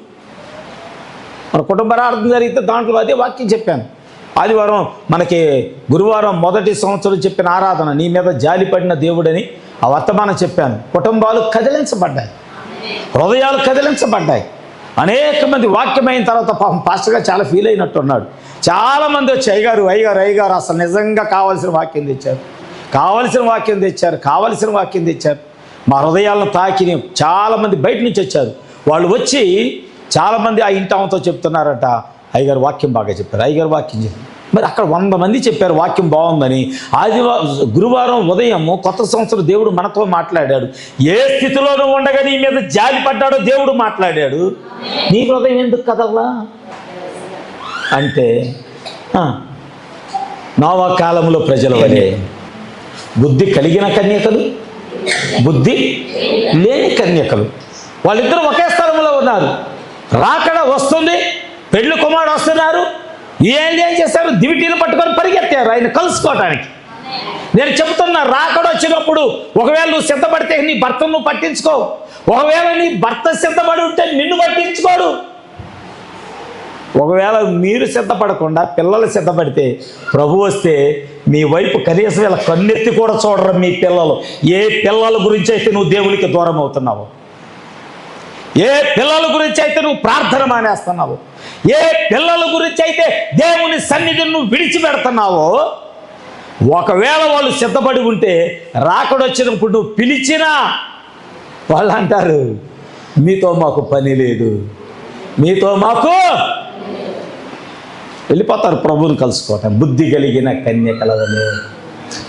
మన కుటుంబ ప్రార్థన జరిగితే దాంట్లో అదే వాక్యం చెప్పాను. ఆదివారం మనకి గురువారం మొదటి సంవత్సరం చెప్పిన ఆరాధన, నీ మీద జాలిపడిన దేవుడని ఆ వర్తమానం చెప్పాను. కుటుంబాలు కదిలించబడ్డాయి, హృదయాలు కదిలించబడ్డాయి. అనేక మంది వాక్యమైన తర్వాత పాపం పాస్టర్గా చాలా ఫీల్ అయినట్టున్నాడు. చాలామంది వచ్చి అయ్యగారు అసలు నిజంగా కావాల్సిన వాక్యం తెచ్చారు, కావాల్సిన వాక్యం తెచ్చారు. మా హృదయాలను తాకిని చాలామంది బయట నుంచి వచ్చారు. వాళ్ళు వచ్చి చాలామంది ఆ ఇంటి ఆమెతో చెప్తున్నారట, అయ్యగారు వాక్యం బాగా చెప్పారు, అయ్యగారు వాక్యం చెప్పారు. మరి అక్కడ 100 మంది చెప్పారు వాక్యం బాగుందని. గురువారం ఉదయం కొత్త సంవత్సరం దేవుడు మనతో మాట్లాడాడు. ఏ స్థితిలోనూ ఉండగా నీ మీద జాలి పడ్డాడో దేవుడు మాట్లాడాడు. నీ హృదయం ఎందుకు కదల్లా అంటే, నోవా కాలంలో ప్రజల వలె బుద్ధి కలిగిన కన్యకలు, బుద్ధి లేని కన్యకలు, వాళ్ళిద్దరూ ఒకే స్థలంలో ఉన్నారు. రాకడ వస్తుంది, పెళ్లి కుమారుడు వస్తున్నారు. ఏం చేశారు? దివిటీలు పట్టుకొని పరిగెత్తారు ఆయన కలుసుకోవటానికి. నేను చెబుతున్నా, రాకడ వచ్చినప్పుడు ఒకవేళ నువ్వు సిద్ధపడితే నీ భర్తను నువ్వు పట్టించుకో, ఒకవేళ నీ భర్త సిద్ధపడి ఉంటే నిన్ను పట్టించుకోడు. ఒకవేళ మీరు సిద్ధపడకుండా పిల్లలు సిద్ధపడితే ప్రభు వస్తే మీ వైపు కనీసం ఇలా కన్నెత్తి కూడా చూడరు మీ పిల్లలు. ఏ పిల్లల గురించి అయితే నువ్వు దేవునికి దూరం అవుతున్నావు, ఏ పిల్లల గురించి అయితే నువ్వు ప్రార్థన మానేస్తున్నావు, ఏ పిల్లల గురించి అయితే దేవుని సన్నిధిని నువ్వు విడిచిపెడుతున్నావో, ఒకవేళ వాళ్ళు సిద్ధపడి ఉంటే రాకడొచ్చినప్పుడు నువ్వు పిలిచినా వాళ్ళు అంటారు, మీతో మాకు పని లేదు, మీతో మాకు, వెళ్ళిపోతారు ప్రభువుని కలుసుకోవటం. బుద్ధి కలిగిన కన్యకల వలె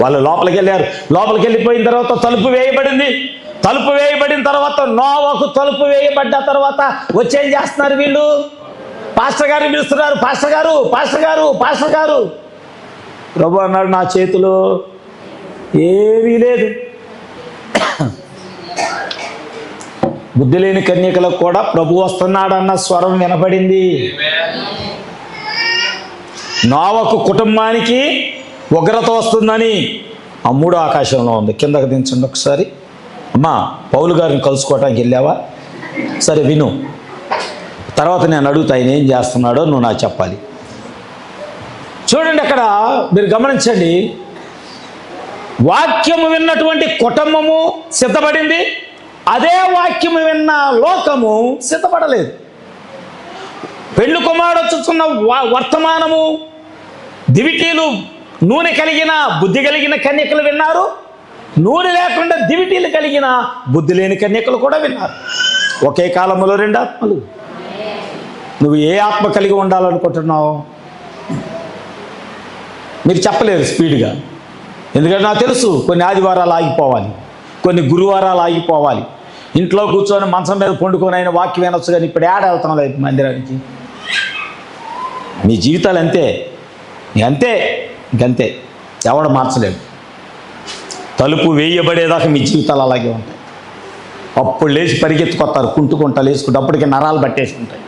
వాళ్ళు లోపలికి వెళ్ళారు. లోపలికి వెళ్ళిపోయిన తర్వాత తలుపు వేయబడింది. తలుపు వేయబడిన తర్వాత నోవాకు తలుపు వేయబడ్డ తర్వాత వచ్చేం చేస్తున్నారు వీళ్ళు? పాస్టర్ గారు పిలుస్తున్నారు, పాస్టర్ గారు. ప్రభు అన్నాడు, నా చేతిలో ఏమీ లేదు. బుద్ధి లేని కన్యకలకు కూడా ప్రభు వస్తున్నాడన్న స్వరం వినపడింది. నోవహు కుటుంబానికి ఉగ్రత వస్తుందని ఆ మూడో ఆకాశంలో ఉంది. కిందకి దించండి ఒకసారి. అమ్మా, పౌలు గారిని కలుసుకోవటానికి వెళ్ళావా? సరే విను, తర్వాత నేను అడుగుతా ఆయన ఏం చేస్తున్నాడో నువ్వు నాకు చెప్పాలి. చూడండి, అక్కడ మీరు గమనించండి, వాక్యము విన్నటువంటి కుటుంబము సిద్ధపడింది, అదే వాక్యము విన్న లోకము సిద్ధపడలేదు. పెళ్లి కుమారుడు వచ్చుతున్న వర్తమానము దివిటీలు నూనె కలిగిన బుద్ధి కలిగిన కన్యకలు విన్నారు, నూనె లేకుండా దివిటీలు కలిగిన బుద్ధి లేని కన్యకలు కూడా విన్నారు. ఒకే కాలంలో రెండు ఆత్మలు. నువ్వు ఏ ఆత్మ కలిగి ఉండాలనుకుంటున్నావు? మీరు చెప్పలేరు స్పీడ్గా, ఎందుకంటే నాకు తెలుసు కొన్ని ఆదివారాలు ఆగిపోవాలి, కొన్ని గురువారాలు ఆగిపోవాలి. ఇంట్లో కూర్చొని మంచం మీద పండుకొని అయిన వాక్యం వినొచ్చు, కానీ ఇప్పుడు ఏడ వెళ్తాం లేదు మందిరానికి. మీ జీవితాలు అంతే, అంతే, ఇంకంతే, ఎవడు మార్చలేడు. తలుపు వేయబడేదాకా మీ జీవితాలు అలాగే ఉంటాయి. అప్పుడు లేచి పరిగెత్తుకొస్తారు, కుంటుకుంటా లేచుకుంటూ, అప్పటికి నరాలు పట్టేసి ఉంటాయి.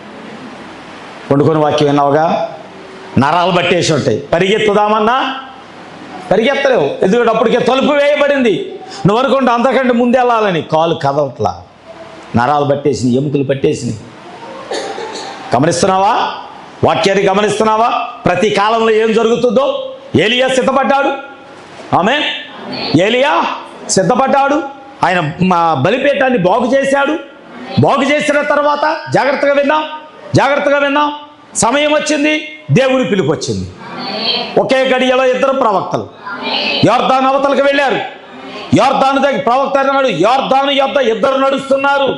పండుకొని వాక్యం విన్నావుగా, నరాలు పట్టేసి ఉంటాయి. పరిగెత్తుదామన్నా పరిగెత్తలేవు, ఎందుకంటే అప్పటికే తలుపు వేయబడింది. నువ్వు అనుకుంటే అంతకంటే ముందు వెళ్ళాలని, కాలు కదవట్లా, నరాలు పట్టేసినాయి, ఎముకలు పట్టేసినాయి. గమనిస్తున్నావా? వాక్యాన్ని గమనిస్తున్నావా? ప్రతి కాలంలో ఏం జరుగుతుందో. ఏలియా సిద్ధపడ్డాడు, ఆమేన్. ఏలియా సిద్ధపడ్డాడు, ఆయన మా బలిపీఠాన్ని బాగు చేశాడు. బాగు చేసిన తర్వాత జాగ్రత్తగా విన్నాం, సమయం వచ్చింది, దేవుని పిలుపు వచ్చింది. ఒకే గడియలో ఇద్దరు ప్రవక్తలు యొర్దాను అవతలకు వెళ్ళారు. యొర్దాను దగ్గర ప్రవక్త అన్నాడు, యొర్దాను యొద్ద ఇద్దరు నడుస్తున్నారు,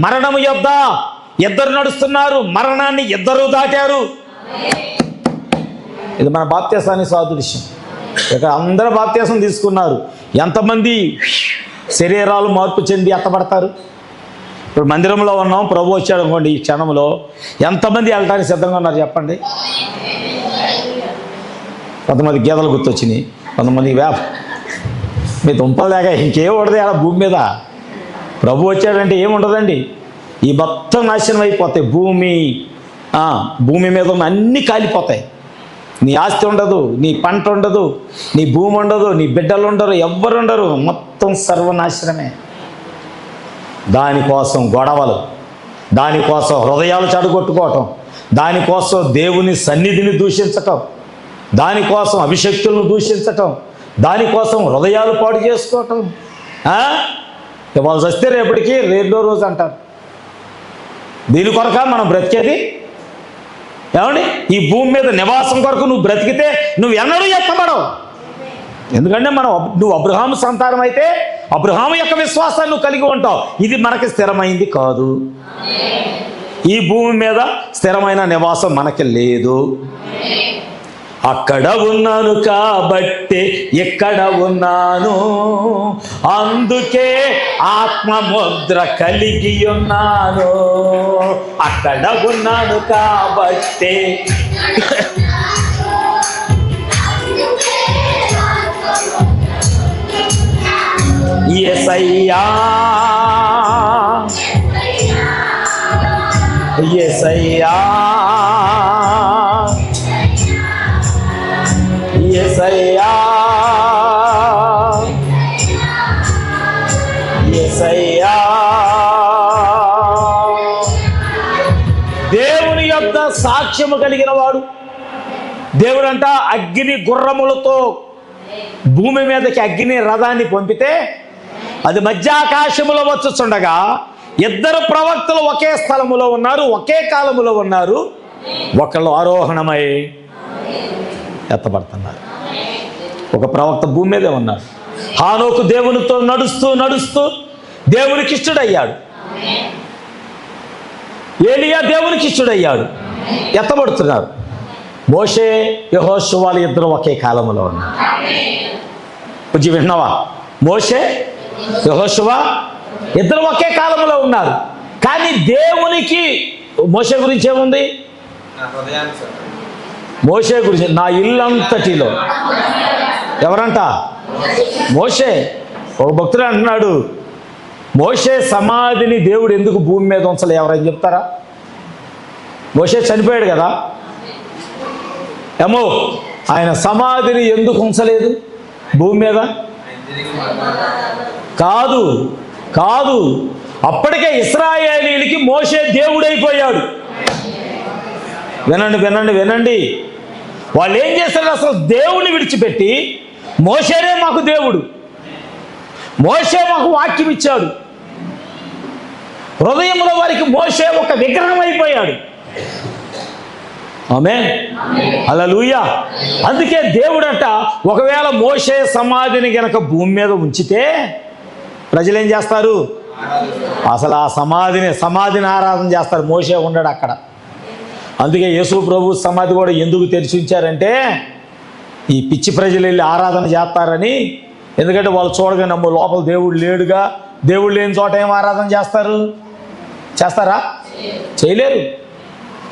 మరణము యొద్ద ఇద్దరు నడుస్తున్నారు, మరణాన్ని ఇద్దరు దాటారు. ఇది మన బాప్తీసానికి సాదృశ్యం. ఇక్కడ అందరూ బాప్తీసం తీసుకున్నారు. ఎంతమంది శరీరాలు మార్పు చెంది ఎత్తబడతారు? ఇప్పుడు మందిరంలో ఉన్నాం, ప్రభు వచ్చాడు అనుకోండి, ఈ క్షణంలో ఎంతమంది వెళ్ళడానికి సిద్ధంగా ఉన్నారు చెప్పండి? కొంతమంది గేదెలు గుర్తొచ్చినాయి, కొంతమంది మీ దుంపలు లేక ఇంకేం ఉండదు అలా భూమి మీద. ప్రభు వచ్చాడంటే ఏముండదండి, ఈ మొత్తం నాశనం అయిపోతాయి. భూమి మీద ఉన్న అన్నీ కాలిపోతాయి. నీ ఆస్తి ఉండదు, నీ పంట ఉండదు, నీ భూమి ఉండదు, నీ బిడ్డలు ఉండరు, ఎవ్వరు ఉండరు, మొత్తం సర్వనాశనమే. దానికోసం గొడవలు, దానికోసం హృదయాలు చెడగొట్టుకోవటం, దానికోసం దేవుని సన్నిధిని దూషించటం, దానికోసం అభిషక్తులను దూషించటం, దానికోసం హృదయాలు పాడు చేసుకోవటం. వాళ్ళు వస్తే రేపటికి రెండో రోజు అంటారు. దీని కొరక మనం బ్రతికేది? ఏమండి, ఈ భూమి మీద నివాసం కొరకు నువ్వు బ్రతికితే నువ్వు ఎన్నడూ ఎత్తబడవు. ఎందుకంటే నువ్వు అబ్రహాము సంతానం అయితే అబ్రహాము యొక్క విశ్వాసాన్ని నువ్వు కలిగి ఉంటావు. ఇది మనకి స్థిరమైంది కాదు. ఈ భూమి మీద స్థిరమైన నివాసం మనకి లేదు. అక్కడ ఉన్నాను కాబట్టి ఇక్కడ ఉన్నాను, అందుకే ఆత్మముద్ర కలిగి ఉన్నాను. అక్కడ ఉన్నాను కాబట్టి యేసయ్యా యేసయ్యా యేసయ్యా యేసయ్యా. దేవుని యొక్క సాక్ష్యము కలిగిన వాడు. దేవుడంట అగ్ని గుర్రములతో భూమి మీదకి అగ్ని రథాన్ని పంపితే అది మధ్యాకాశములో వచ్చుచుండగా ఇద్దరు ప్రవక్తలు ఒకే స్థలములో ఉన్నారు, ఒకే కాలములో ఉన్నారు. ఒకళ్ళు ఆరోహణమై ఎత్తబడుతున్నారు. ఒక ప్రవక్త భూమి మీదే ఉన్నాడు. హానోకు దేవునితో నడుస్తూ నడుస్తూ దేవునికి ఇష్టడయ్యాడు. ఏలియా దేవునికి ఇష్టడయ్యాడు, ఎత్తబడుతున్నారు. మోషే యెహోషువ వాళ్ళు ఇద్దరు ఒకే కాలంలో ఉన్నారు. కొంచెం విన్నావా? మోషే యెహోషువ ఇద్దరు ఒకే కాలంలో ఉన్నారు. కానీ దేవునికి మోషే గురించి ఏముంది? మోషే గురించి నా ఇల్లంతటిలో ఎవరంట? మోషే. ఒక భక్తుడు అంటున్నాడు, మోషే సమాధిని దేవుడు ఎందుకు భూమి మీద ఉంచలే? ఎవరైనా చెప్తారా? మోషే చనిపోయాడు కదా, ఏమో ఆయన సమాధిని ఎందుకు ఉంచలేదు భూమి మీద? కాదు కాదు, అప్పటికే ఇశ్రాయేలీయులకి మోషే దేవుడైపోయాడు. వినండి వినండి వినండి, వాళ్ళు ఏం చేశారు? అసలు దేవుని విడిచిపెట్టి మోషేనే మాకు దేవుడు, మోషే మాకు వాక్యం ఇచ్చాడు. హృదయంలో వారికి మోషే ఒక విగ్రహం అయిపోయాడు. ఆమేన్, హల్లెలూయా. అందుకే దేవుడంట ఒకవేళ మోషే సమాధిని గనక భూమి మీద ఉంచితే ప్రజలు ఏం చేస్తారు? అసలు ఆ సమాధిని ఆరాధన చేస్తారు. మోషే ఉండడు అక్కడ. అందుకే యేసు ప్రభు సమాధి కూడా ఎందుకు తెరిచి ఉంచారంటే ఈ పిచ్చి ప్రజలు వెళ్ళి ఆరాధన చేస్తారని. ఎందుకంటే వాళ్ళు చూడగానే నమ్ము లోపల దేవుడు లేడుగా, దేవుడు లేని చోట ఏం ఆరాధన చేస్తారు? చేస్తారా? చేయలేరు.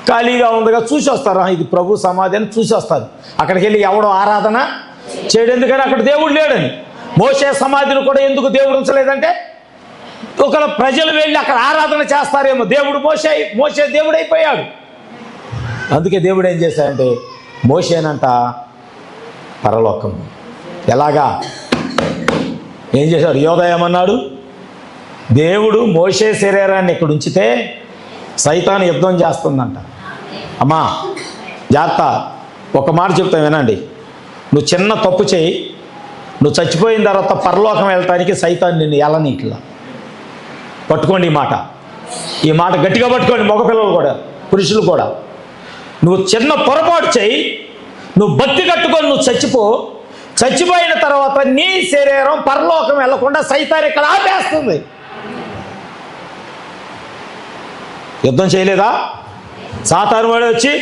ఖాళీగా ఉందిగా చూసి వస్తారు, ఇది ప్రభు సమాధి అని చూసి వస్తారు. అక్కడికి వెళ్ళి ఎవడో ఆరాధన చేయడు, ఎందుకని అక్కడ దేవుడు లేడని. మోషే సమాధిని కూడా ఎందుకు దేవుడు ఉంచలేదంటే ఒకవేళ ప్రజలు వెళ్ళి అక్కడ ఆరాధన చేస్తారేమో. దేవుడు మోషే దేవుడు అయిపోయాడు. అందుకే దేవుడు ఏం చేశాడంటే మోషేనంట పరలోకం. ఎలాగా? ఏం చేశాడు? యోధ ఏమన్నాడు? దేవుడు మోషే శరీరాన్ని ఇక్కడ ఉంచితే సైతాను యుద్ధం చేస్తుందంట. అమ్మా జాగ్రత్త, ఒక మాట చెప్తా వినండి. నువ్వు చిన్న తప్పు చేయి, నువ్వు చచ్చిపోయిన తర్వాత పరలోకం వెళ్ళటానికి సైతాన్ని నిన్ను ఎలనీట్లా. పట్టుకోండి ఈ మాట గట్టిగా పట్టుకోండి, మగపిల్లలు కూడా పురుషులు కూడా. నువ్వు చిన్న పొరపాటు చేయి, నువ్వు భక్తి కట్టుకొని నువ్వు చచ్చిపోయిన తర్వాత నీ శరీరం పరలోకం వెళ్ళకుండా సైతాన్ ఇక్కడ ఆపేస్తుంది. యుద్ధం చేయలేదా? సాతాను వాడు వచ్చి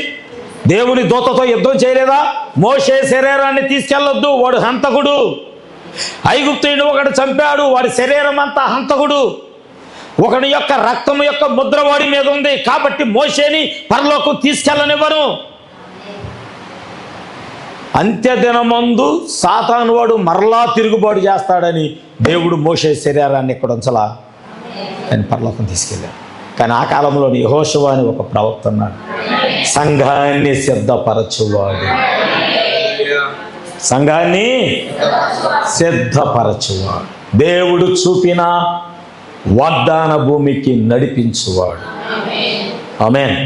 దేవుని దూతతో యుద్ధం చేయలేదా? మోషే శరీరాన్ని తీసుకెళ్ళొద్దు, వాడు హంతకుడు. ఐగుప్తీయుడు ఒకడు చంపాడు, వాడి శరీరం అంతా హంతకుడు. ఒకడి యొక్క రక్తం యొక్క ముద్ర వాడి మీద ఉంది కాబట్టి మోషేని పరలోకం తీసుకెళ్ళనివ్వను. అంత్యదినమందు సాతాను వాడు మరలా తిరుగుబాటు చేస్తాడని దేవుడు మోషే శరీరాన్ని ఇక్కడ ఉంచలా, ఆయన పరలోకం తీసుకెళ్ళాడు. కానీ ఆ కాలంలోని యెహోషువ అని ఒక ప్రవక్త ఉన్నాడు, సంఘాన్ని సిద్ధపరచువాడు. సంఘాన్ని సిద్ధపరచువాడు, దేవుడు చూపిన వాగ్దాన భూమికి నడిపించువాడు. ఆమేన్,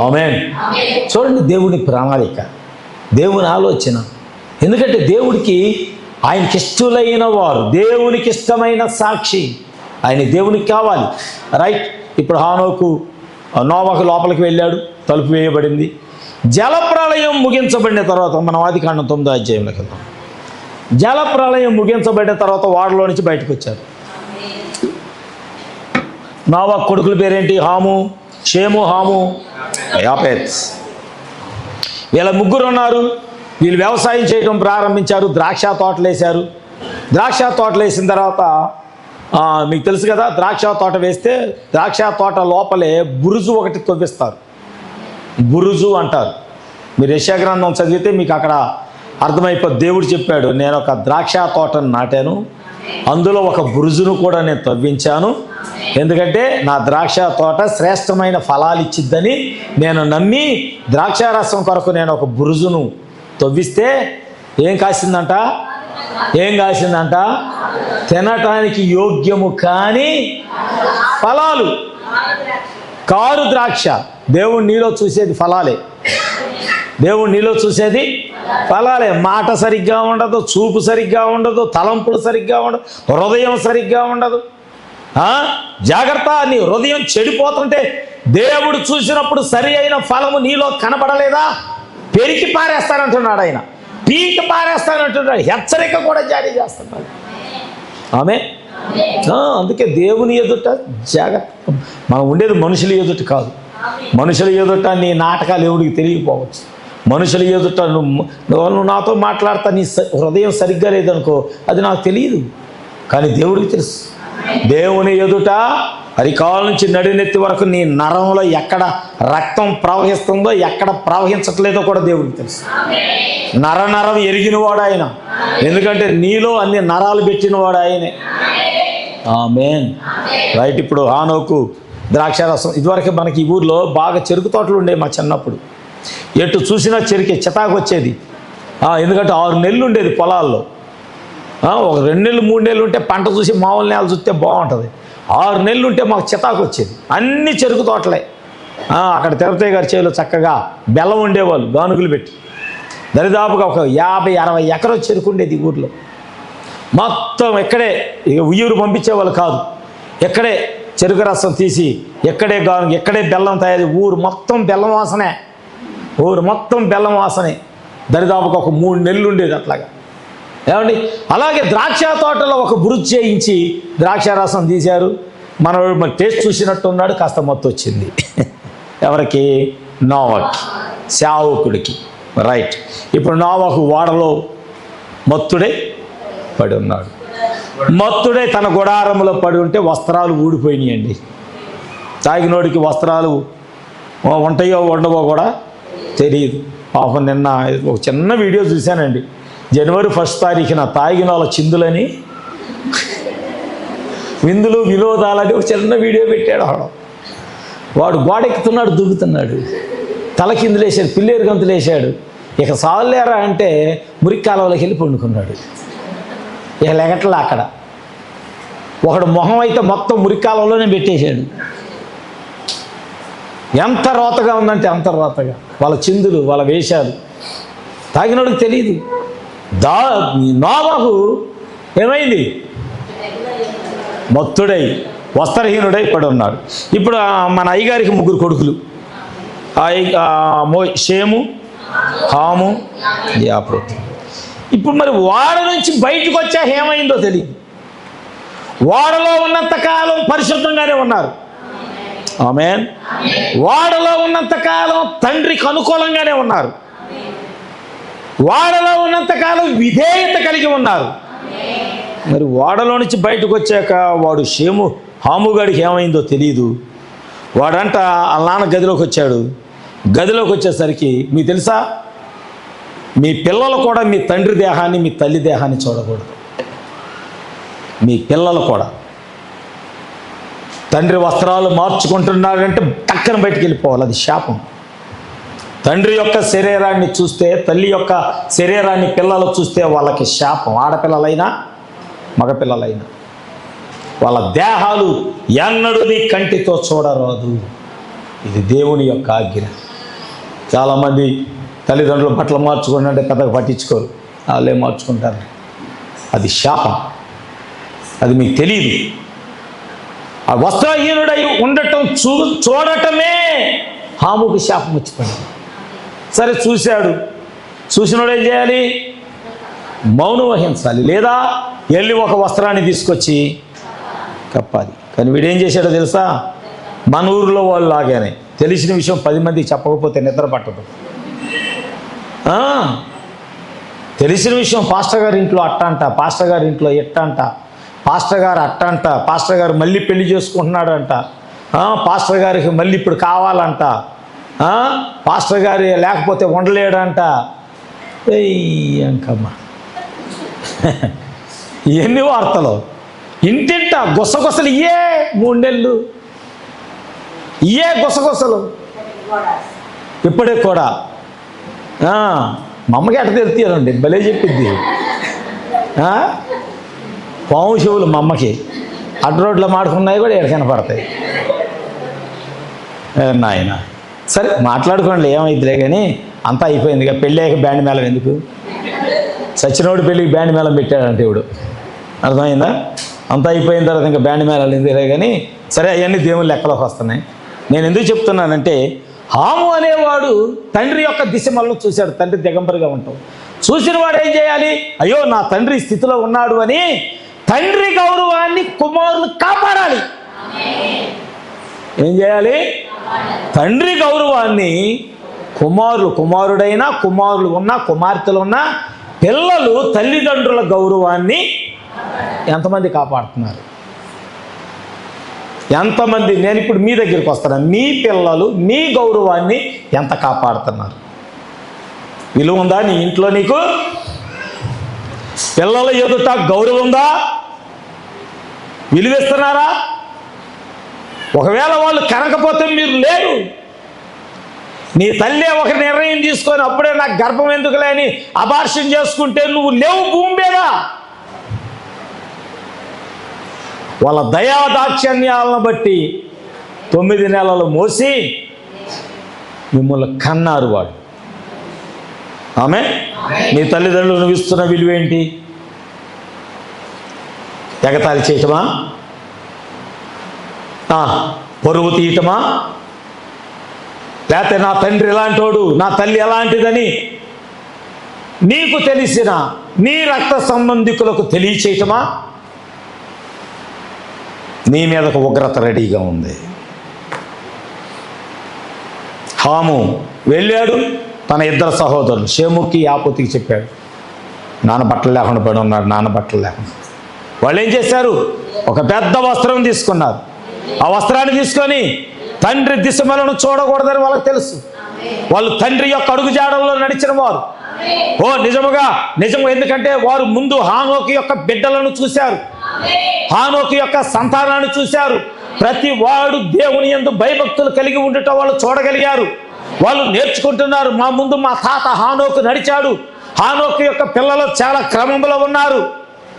ఆమేన్. చూడండి దేవుని ప్రణాళిక, దేవుని ఆలోచన. ఎందుకంటే దేవుడికి ఆయనకిష్టులైన వారు, దేవునికి ఇష్టమైన సాక్షి, ఆయన దేవునికి కావాలి. రైట్. ఇప్పుడు హానోకు నోవహు లోపలికి వెళ్ళాడు, తలుపు వేయబడింది. జలప్రళయం ముగించబడిన తర్వాత, మనం ఆదికాండం 9వ అధ్యాయంలోకి వెళ్తాం. జలప్రళయం ముగించబడిన తర్వాత వాడలో నుంచి బయటకు వచ్చారు. నోవహు కొడుకుల పేరేంటి? హాము, షేము, హాము, యాపెత్. వీళ్ళ ముగ్గురు ఉన్నారు. వీళ్ళు వ్యవసాయం చేయడం ప్రారంభించారు, ద్రాక్ష తోటలు వేశారు. ద్రాక్ష తోటలు వేసిన తర్వాత మీకు తెలుసు కదా, ద్రాక్ష తోట వేస్తే ద్రాక్ష తోట లోపలే బురుజు ఒకటి తవ్విస్తారు, బురుజు అంటారు. మీరు యెషయా గ్రంథం చదివితే మీకు అక్కడ అర్థమైపోతుంది. దేవుడు చెప్పాడు, నేను ఒక ద్రాక్ష తోటను నాటాను, అందులో ఒక బురుజును కూడా నేను తవ్వించాను, ఎందుకంటే నా ద్రాక్ష తోట శ్రేష్టమైన ఫలాలు ఇచ్చిద్దని నేను నమ్మి ద్రాక్షారసం కొరకు నేను ఒక బురుజును తవ్విస్తే ఏం కాసిందంట? తినటానికి యోగ్యము కాని ఫలాలు. కారు ద్రాక్ష. దేవుడు నీలో చూసేది ఫలాలే, దేవుడు నీలో చూసేది ఫలాలే. మాట సరిగ్గా ఉండదు, చూపు సరిగ్గా ఉండదు, తలంపులు సరిగ్గా ఉండదు, హృదయం సరిగ్గా ఉండదు. జాగ్రత్త, నీ హృదయం చెడిపోతుంటే దేవుడు చూసినప్పుడు సరి అయిన ఫలము నీలో కనపడలేదా? పెరికి పారేస్తానంటున్నాడు ఆయన, పీకి పారేస్తానంటున్నాడు, హెచ్చరిక కూడా జారీ చేస్తున్నాడు. ఆమె అందుకే దేవుని ఎదుట జాగ్రత్త. మనం ఉండేది మనుషుల ఎదుట కాదు. మనుషుల ఎదుట నీ నాటకాలు ఎవరికి తెలియకపోవచ్చు. మనుషుల ఎదుట నువ్వు నాతో మాట్లాడతా, నీ హృదయం సరిగ్గా లేదనుకో, అది నాకు తెలియదు, కానీ దేవుడికి తెలుసు. దేవుని ఎదుట అరికాల నుంచి నడినెత్తి వరకు నీ నరంలో ఎక్కడ రక్తం ప్రవహిస్తుందో, ఎక్కడ ప్రవహించట్లేదో కూడా దేవుడికి తెలుసు. నరం ఎరిగినవాడు ఆయన, ఎందుకంటే నీలో అన్ని నరాలు పెట్టినవాడు ఆయనే. ఆమేన్. రైట్. ఇప్పుడు హానోకు ద్రాక్షారసం. ఇదివరకు మనకి ఈ ఊర్లో బాగా చెరుకు తోటలు ఉండేవి మా చిన్నప్పుడు. ఎటు చూసినా చెరికే చితాకు వచ్చేది. ఎందుకంటే 6 నెలలు ఉండేది పొలాల్లో. ఒక 2 నెలలు 3 నెలలు ఉంటే పంట చూసి మామూలు నేల చూస్తే బాగుంటుంది. 6 నెలలు ఉంటే మాకు చితాకు వచ్చేది. అన్ని చెరుకు తోటలే. అక్కడ తిరుపతి గారి చేలో చక్కగా బెల్లం ఉండేవాళ్ళు గానుగులు పెట్టి. దరిదాపుగా ఒక 50-60 ఎకరాలు చెరుకు ఉండేది ఊర్లో. మొత్తం ఎక్కడే, ఇక ఉయ్యూరు పంపించేవాళ్ళు కాదు, ఎక్కడే చెరుకు రసం తీసి ఎక్కడే గాను ఎక్కడే బెల్లం తయారు. ఊరు మొత్తం బెల్లం వాసనే, ఊరు మొత్తం బెల్లం వాసనే. దరిదాపుగా ఒక 3 నెలలు ఉండేది అట్లాగా. ఏమండి, అలాగే ద్రాక్ష తోటలో ఒక బురుజు చేయించి ద్రాక్ష రసం తీశారు. మన టేస్ట్ చూసినట్టు ఉన్నాడు, కాస్త మత్తు వచ్చింది. ఎవరికి? నోవాకి, సేవకుడికి. రైట్. ఇప్పుడు నోవాహు ఓడలో మత్తుడై పడి ఉన్నాడు. మత్తుడై తన గుడారంలో పడి ఉంటే వస్త్రాలు ఊడిపోయినాయండి. తాగినోడికి వస్త్రాలు ఉంటాయో ఉండవో కూడా తెలియదు. పాపం నిన్న ఒక చిన్న వీడియో చూశానండి. జనవరి 1 తారీఖున తాగిన వాళ్ళ చిందులని, విందులు వినోదాలని ఒక చిన్న వీడియో పెట్టాడు. వాడు గోడెక్కుతున్నాడు, దుగ్గుతున్నాడు, తల కిందులేసాడు, పిల్లేరు గంతులేసాడు. ఇక సాలేరా అంటే మురిక్కాలంలోకి వెళ్ళి పండుకున్నాడు. ఇక లెగట్లా అక్కడ. ఒకడు మొహం అయితే మొత్తం మురిక్కాలంలోనే పెట్టేశాడు. ఎంత రోతగా ఉందంటే అంత రోతగా. వాళ్ళ చిందులు, వాళ్ళ వేషాలు తాగినోడికి తెలియదు. నోవాహు ఏమైంది? మత్తుడై వస్త్రహీనుడై పడి ఉన్నాడు. ఇప్పుడు మన అయ్యగారికి 3 కొడుకులు, షేము, హాము, యాఫెతు. ఇప్పుడు మరి ఓడ నుంచి బయటకు వచ్చాక ఏమైందో తెలియదు. ఓడలో ఉన్నంతకాలం పరిశుద్ధంగానే ఉన్నారు. ఆమేన్. ఓడలో ఉన్నంతకాలం తండ్రికి అనుకూలంగానే ఉన్నారు. ఓడలో ఉన్నంతకాలం విధేయత కలిగి ఉన్నారు. మరి ఓడలో నుంచి బయటకు వచ్చాక వాడు షేము హాముగాడికి ఏమైందో తెలియదు. వాడంట వాళ్ళ నాన్న గదిలోకి వచ్చాడు. గదిలోకి వచ్చేసరికి మీకు తెలుసా, మీ పిల్లలు కూడా మీ తండ్రి దేహాన్ని, మీ తల్లి దేహాన్ని చూడకూడదు. మీ పిల్లలు కూడా తండ్రి వస్త్రాలు మార్చుకుంటున్నాడంటే టక్కన బయటికి వెళ్ళిపోవాలి. అది శాపం. తండ్రి యొక్క శరీరాన్ని చూస్తే, తల్లి యొక్క శరీరాన్ని పిల్లలు చూస్తే వాళ్ళకి శాపం. ఆడపిల్లలైనా మగపిల్లలైనా వాళ్ళ దేహాలు ఎన్నడూ నీ కంటితో చూడరాదు. ఇది దేవుని యొక్క ఆజ్ఞ. చాలామంది తల్లిదండ్రులు బట్టలు మార్చుకోండి అంటే పెద్దగా పట్టించుకోరు, వాళ్ళే మార్చుకుంటారు. అది శాపం. అది మీకు తెలియదు. ఆ వస్త్రహీనుడై ఉండటం చూడటమే హాముకి శాపం వచ్చిపోయింది. సరే చూశాడు, చూసినోడు ఏం చేయాలి? మౌనం వహించాలి, లేదా వెళ్ళి ఒక వస్త్రాన్ని తీసుకొచ్చి కప్పాలి. కానీ వీడేం చేశాడో తెలుసా? మన ఊరిలో వాళ్ళు లాగానే తెలిసిన విషయం 10 మందికి చెప్పకపోతే నిద్ర పట్టదు. తెలిసిన విషయం పాస్టర్ గారి ఇంట్లో అట్ట అంట, పాస్టర్ గారి ఇంట్లో ఎట్ట అంట, పాస్టర్ గారు అట్ట అంట, పాస్టర్ గారు మళ్ళీ పెళ్లి చేసుకుంటున్నాడు అంట, పాస్టర్ గారికి మళ్ళీ ఇప్పుడు కావాలంట, పాస్టర్ గారు లేకపోతే ఉండలేడంట. అంకమ్మ ఎన్ని వార్తలు! ఇంటింట గుసగుసలు. 3 నెలలు గుసగుసలు. ఇప్పుడే కూడా మా అమ్మకి ఎట్ట తెలుస్తానండి, భలే చెప్పిద్ది. పాము చెవులు మా అమ్మకి. అడ్డు రోడ్లో మాడుకున్నాయి కూడా ఎక్కడికైనా పడతాయి. నాయన సరే మాట్లాడుకోండి, ఏమైద్దిలే. కానీ అంతా అయిపోయింది. ఇక పెళ్ళి అయ్యాక బ్యాండ్ మేళం ఎందుకు? సచ్చినోడు పెళ్ళికి బ్యాండ్ మేళం పెట్టాడంటే ఇప్పుడు అర్థమైందా? అంతా అయిపోయిన తర్వాత ఇంకా బ్యాండ్ మేళాలు ఎందుకులే. కానీ సరే, అవన్నీ దేవుని లెక్కలోకి వస్తున్నాయి. నేను ఎందుకు చెప్తున్నానంటే, హాము అనేవాడు తండ్రి యొక్క దిశమలను చూశాడు. తండ్రి దిగంబరిగా ఉంటాం చూసిన వాడు ఏం చేయాలి? అయ్యో నా తండ్రి స్థితిలో ఉన్నాడు అని తండ్రి గౌరవాన్ని కుమారులు కాపాడాలి. ఏం చేయాలి? తండ్రి గౌరవాన్ని కుమారుడైనా, కుమారులు ఉన్నా, కుమార్తెలు ఉన్నా, పిల్లలు తల్లిదండ్రుల గౌరవాన్ని ఎంతమంది కాపాడుతున్నారు? ఎంతమంది? నేను ఇప్పుడు మీ దగ్గరికి వస్తాను. మీ పిల్లలు మీ గౌరవాన్ని ఎంత కాపాడుతున్నారు? విలువ ఉందా నీ ఇంట్లో? నీకు పిల్లల ఎదుట గౌరవం ఉందా? విలువిస్తున్నారా? ఒకవేళ వాళ్ళు కనకపోతే మీరు లేరు. నీ తల్లి ఒక నిర్ణయం తీసుకొని అప్పుడే నాకు గర్భం ఎందుకులే అని అబార్షన్ చేసుకుంటే నువ్వు లేవు భూమి మీద. వాళ్ళ దయాదాక్షణ్యాలను బట్టి 9 నెలలు మోసి మిమ్మల్ని కన్నారు వాడు. ఆమె మీ తల్లిదండ్రులు నువ్వు ఇస్తున్న విలువేంటి? ఎగతాళి చేయటమా? పరువు తీయటమా? లేకపోతే నా తండ్రి ఎలాంటోడు, నా తల్లి ఎలాంటిదని నీకు తెలిసిన నీ రక్త సంబంధికులకు తెలియచేయటమా? నీ మీదకు ఉగ్రత రెడీగా ఉంది. హాము వెళ్ళాడు, తన 2 సహోదరులు షేముకి యాపోతికి చెప్పాడు. నాన్న బట్టలు లేకుండా పడి ఉన్నాడు, నాన్న బట్టలు లేకుండా. వాళ్ళు ఏం చేశారు? ఒక పెద్ద వస్త్రం తీసుకున్నారు. ఆ వస్త్రాన్ని తీసుకొని తండ్రి దిశమలను చూడకూడదని వాళ్ళకి తెలుసు. వాళ్ళు తండ్రి యొక్క అడుగుజాడల్లో నడిచిన వారు. నిజము. ఎందుకంటే వారు ముందు హానోకు యొక్క బిడ్డలను చూశారు, హానోకు యొక్క సంతానాన్ని చూశారు. ప్రతి వాడు దేవుని యందు భయభక్తులు కలిగి ఉండటం వాళ్ళు చూడగలిగారు. వాళ్ళు నేర్చుకుంటున్నారు. మా ముందు మా తాత హానోకు నడిచాడు, హానోకు యొక్క పిల్లలు చాలా క్రమంలో ఉన్నారు.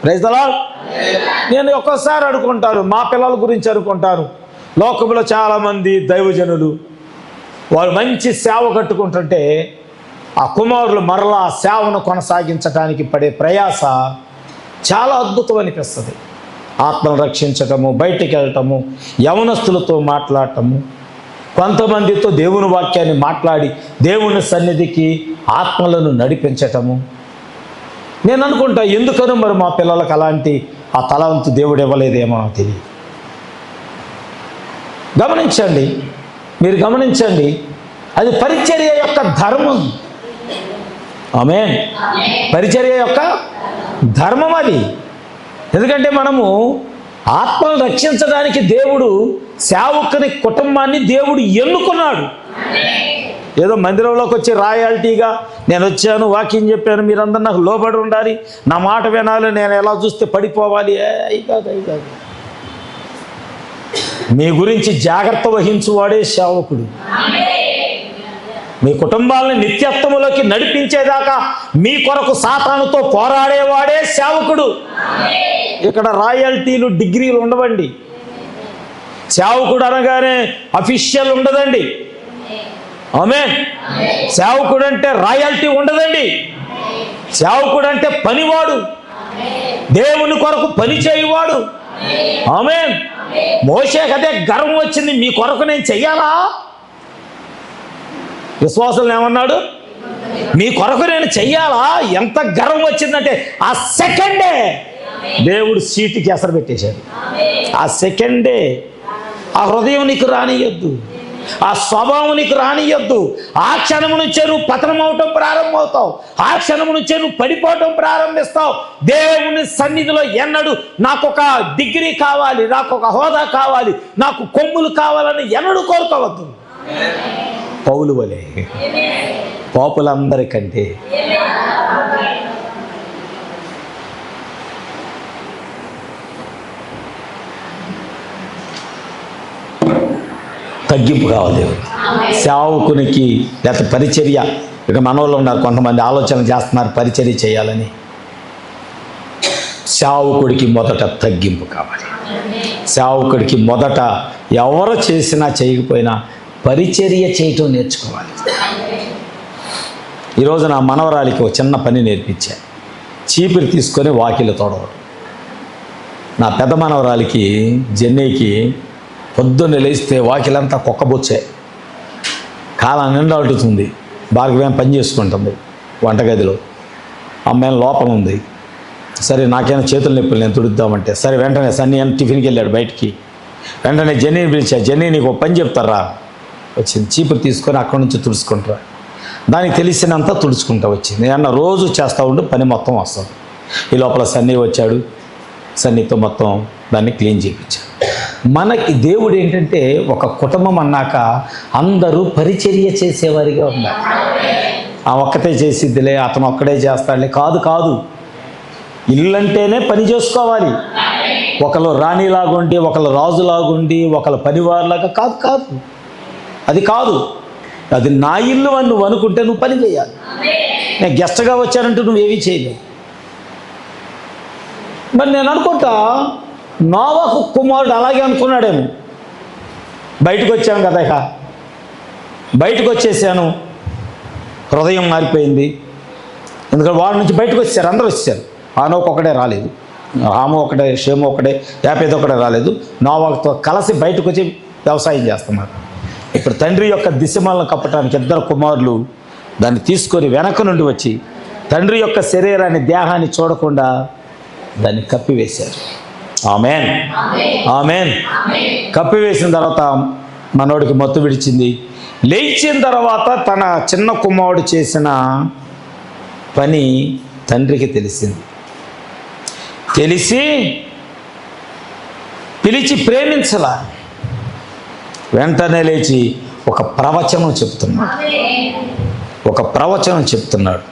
Praise the Lord. నేను ఒక్కోసారి అనుకుంటాను, మా పిల్లల గురించి అనుకుంటాను. లోకంలో చాలామంది దైవజనులు వారు మంచి సేవ కట్టుకుంటుంటే ఆ కుమారులు మరలా ఆ సేవను కొనసాగించడానికి పడే ప్రయాస చాలా అద్భుతం అనిపిస్తుంది. ఆత్మను రక్షించటము, బయటికి వెళ్ళటము, యవనస్తులతో మాట్లాడటము, కొంతమందితో దేవుని వాక్యాన్ని మాట్లాడి దేవుని సన్నిధికి ఆత్మలను నడిపించటము. నేను అనుకుంటా, ఎందుకనో మరి మా పిల్లలకు అలాంటి ఆ తలంతు దేవుడు ఇవ్వలేదేమో నాకు తెలియదు. గమనించండి, మీరు గమనించండి, అది పరిచర్య యొక్క ధర్మం. ఆమేన్. పరిచర్య యొక్క ధర్మం అది. ఎందుకంటే మనము ఆత్మను రక్షించడానికి దేవుడు సేవకుని కుటుంబాన్ని దేవుడు ఎన్నుకున్నాడు. ఏదో మందిరంలోకి వచ్చి రాయాలిటీగా నేను వచ్చాను, వాకింగ్ చెప్పాను, మీరందరూ నాకు లోబడి ఉండాలి, నా మాట వినాలి, నేను ఎలా చూస్తే పడిపోవాలి, అయి కాదు. మీ గురించి జాగ్రత్త వహించువాడే సేవకుడు. మీ కుటుంబాలను నిత్యత్వములోకి నడిపించేదాకా మీ కొరకు సాతానుతో పోరాడేవాడే సేవకుడు. ఇక్కడ రాయల్టీలు, డిగ్రీలు ఉండవండి. సేవకుడు అనగానే అఫీషియల్ ఉండదండి. ఆమేన్. సేవకుడు అంటే రాయల్టీ ఉండదండి. సేవకుడు అంటే పనివాడు, దేవుని కొరకు పని చేయువాడు. ఆమేన్. మోషేకి అదే గర్వం వచ్చింది, మీ కొరకు నేను చెయ్యాలా? విశ్వాసులు ఏమన్నాడు? మీ కొరకు నేను చెయ్యాలా? ఎంత గర్వం వచ్చిందంటే ఆ సెకండే దేవుడు సీటుకి ఎసరు పెట్టేశాడు. ఆ సెకండే ఆ హృదయం నీకు రానియొద్దు, ఆ స్వభావం నీకు రానియొద్దు. ఆ క్షణం నుంచే నువ్వు పతనం అవటం ప్రారంభమవుతావు. ఆ క్షణం నుంచే నువ్వు పడిపోవటం ప్రారంభిస్తావు. దేవుని సన్నిధిలో ఎన్నడు నాకొక డిగ్రీ కావాలి, నాకొక హోదా కావాలి, నాకు కొమ్ములు కావాలని ఎన్నడూ కోరుకోవద్దు. పౌలు వలె పాపులందరికంటే తగ్గింపు కావాలి. సేవకునికి లేకపోతే పరిచర్య, ఇక మనోళ్ళు ఉన్నారు కొంతమంది ఆలోచన చేస్తున్నారు పరిచర్య చేయాలని. సేవకుడికి మొదట తగ్గింపు కావాలి. సేవకుడికి మొదట ఎవరు చేసినా చేయకపోయినా పరిచర్య చేయటం నేర్చుకోవాలి. ఈరోజు నా మనవరాలికి ఒక చిన్న పని నేర్పించా, చీపురు తీసుకొని వాకిలు తోడవడం. నా పెద్ద మనవరాలికి జెన్నీకి పొద్దున్న లేస్తే వాకిలంతా కుక్కబొచ్చే, కాలం నిండా అడుగుతుంది. భార్గవేం పని చేసుకుంటుంది వంటగదిలో, అమ్మాయిని లోపం ఉంది. సరే నాకేమైనా చేతులు నొప్పులు, నేను తుడుద్దామంటే సరే వెంటనే సన్నీ అని టిఫిన్కి వెళ్ళాడు బయటికి. వెంటనే జెన్నీని పిలిచా, జెన్నీ నీకు ఒక పని చెప్తారా? వచ్చింది, చీపురు తీసుకొని అక్కడి నుంచి తుడుచుకుంటారా. దానికి తెలిసినంత తుడుచుకుంటా వచ్చింది. నేను రోజు చేస్తూ ఉండి పని మొత్తం వస్తుంది. ఈ లోపల సన్నీ వచ్చాడు, సన్నీతో మొత్తం దాన్ని క్లీన్ చేయించాడు. మనకి దేవుడు ఏంటంటే ఒక కుటుంబం అన్నాక అందరూ పరిచర్య చేసేవారిగా ఉన్నారు. ఆ ఒక్కతే చేసిద్దిలే, అతను ఒక్కడే చేస్తాడులే, కాదు. ఇల్లంటేనే పని చేసుకోవాలి. ఒకళ్ళు రాణిలాగుండి, ఒకళ్ళు రాజులాగుండి, ఒకళ్ళు పనివారిలాగా కాదు. అది కాదు. అది నా ఇల్లు అని నువ్వు అనుకుంటే నువ్వు పని చేయాలి. నేను గెస్ట్గా వచ్చానంటూ నువ్వేమీ చేయలేవు. మరి నేను అనుకుంటా నోవహు కుమారుడు అలాగే అనుకున్నాడేమో. బయటకు వచ్చాను కదా, ఇక బయటకు వచ్చేసాను, హృదయం మారిపోయింది. ఎందుకంటే వాడి నుంచి బయటకు వచ్చారు, అందరూ వచ్చారు. హానోకు ఒకటే రాలేదు, రాము ఒకటే, షేము ఒకటే, యాపేదు ఒకటే రాలేదు. నోవహుతో కలిసి బయటకు వచ్చి వ్యవసాయం చేస్తున్నారు. ఇప్పుడు తండ్రి యొక్క దిశమాలను కప్పటానికి ఇద్దరు కుమారులు దాన్ని తీసుకొని వెనక నుండి వచ్చి తండ్రి యొక్క శరీరాన్ని, దేహాన్ని చూడకుండా దాన్ని కప్పివేశారు. ఆమేన్, ఆమేన్. కప్పివేసిన తర్వాత మనోడికి మత్తు విడిచింది. లేచిన తర్వాత తన చిన్న కుమారుడు చేసిన పని తండ్రికి తెలిసింది. తెలిసి పిలిచి ప్రేమించలా. వెంటనే లేచి ఒక ప్రవచనం చెప్తున్నాడు.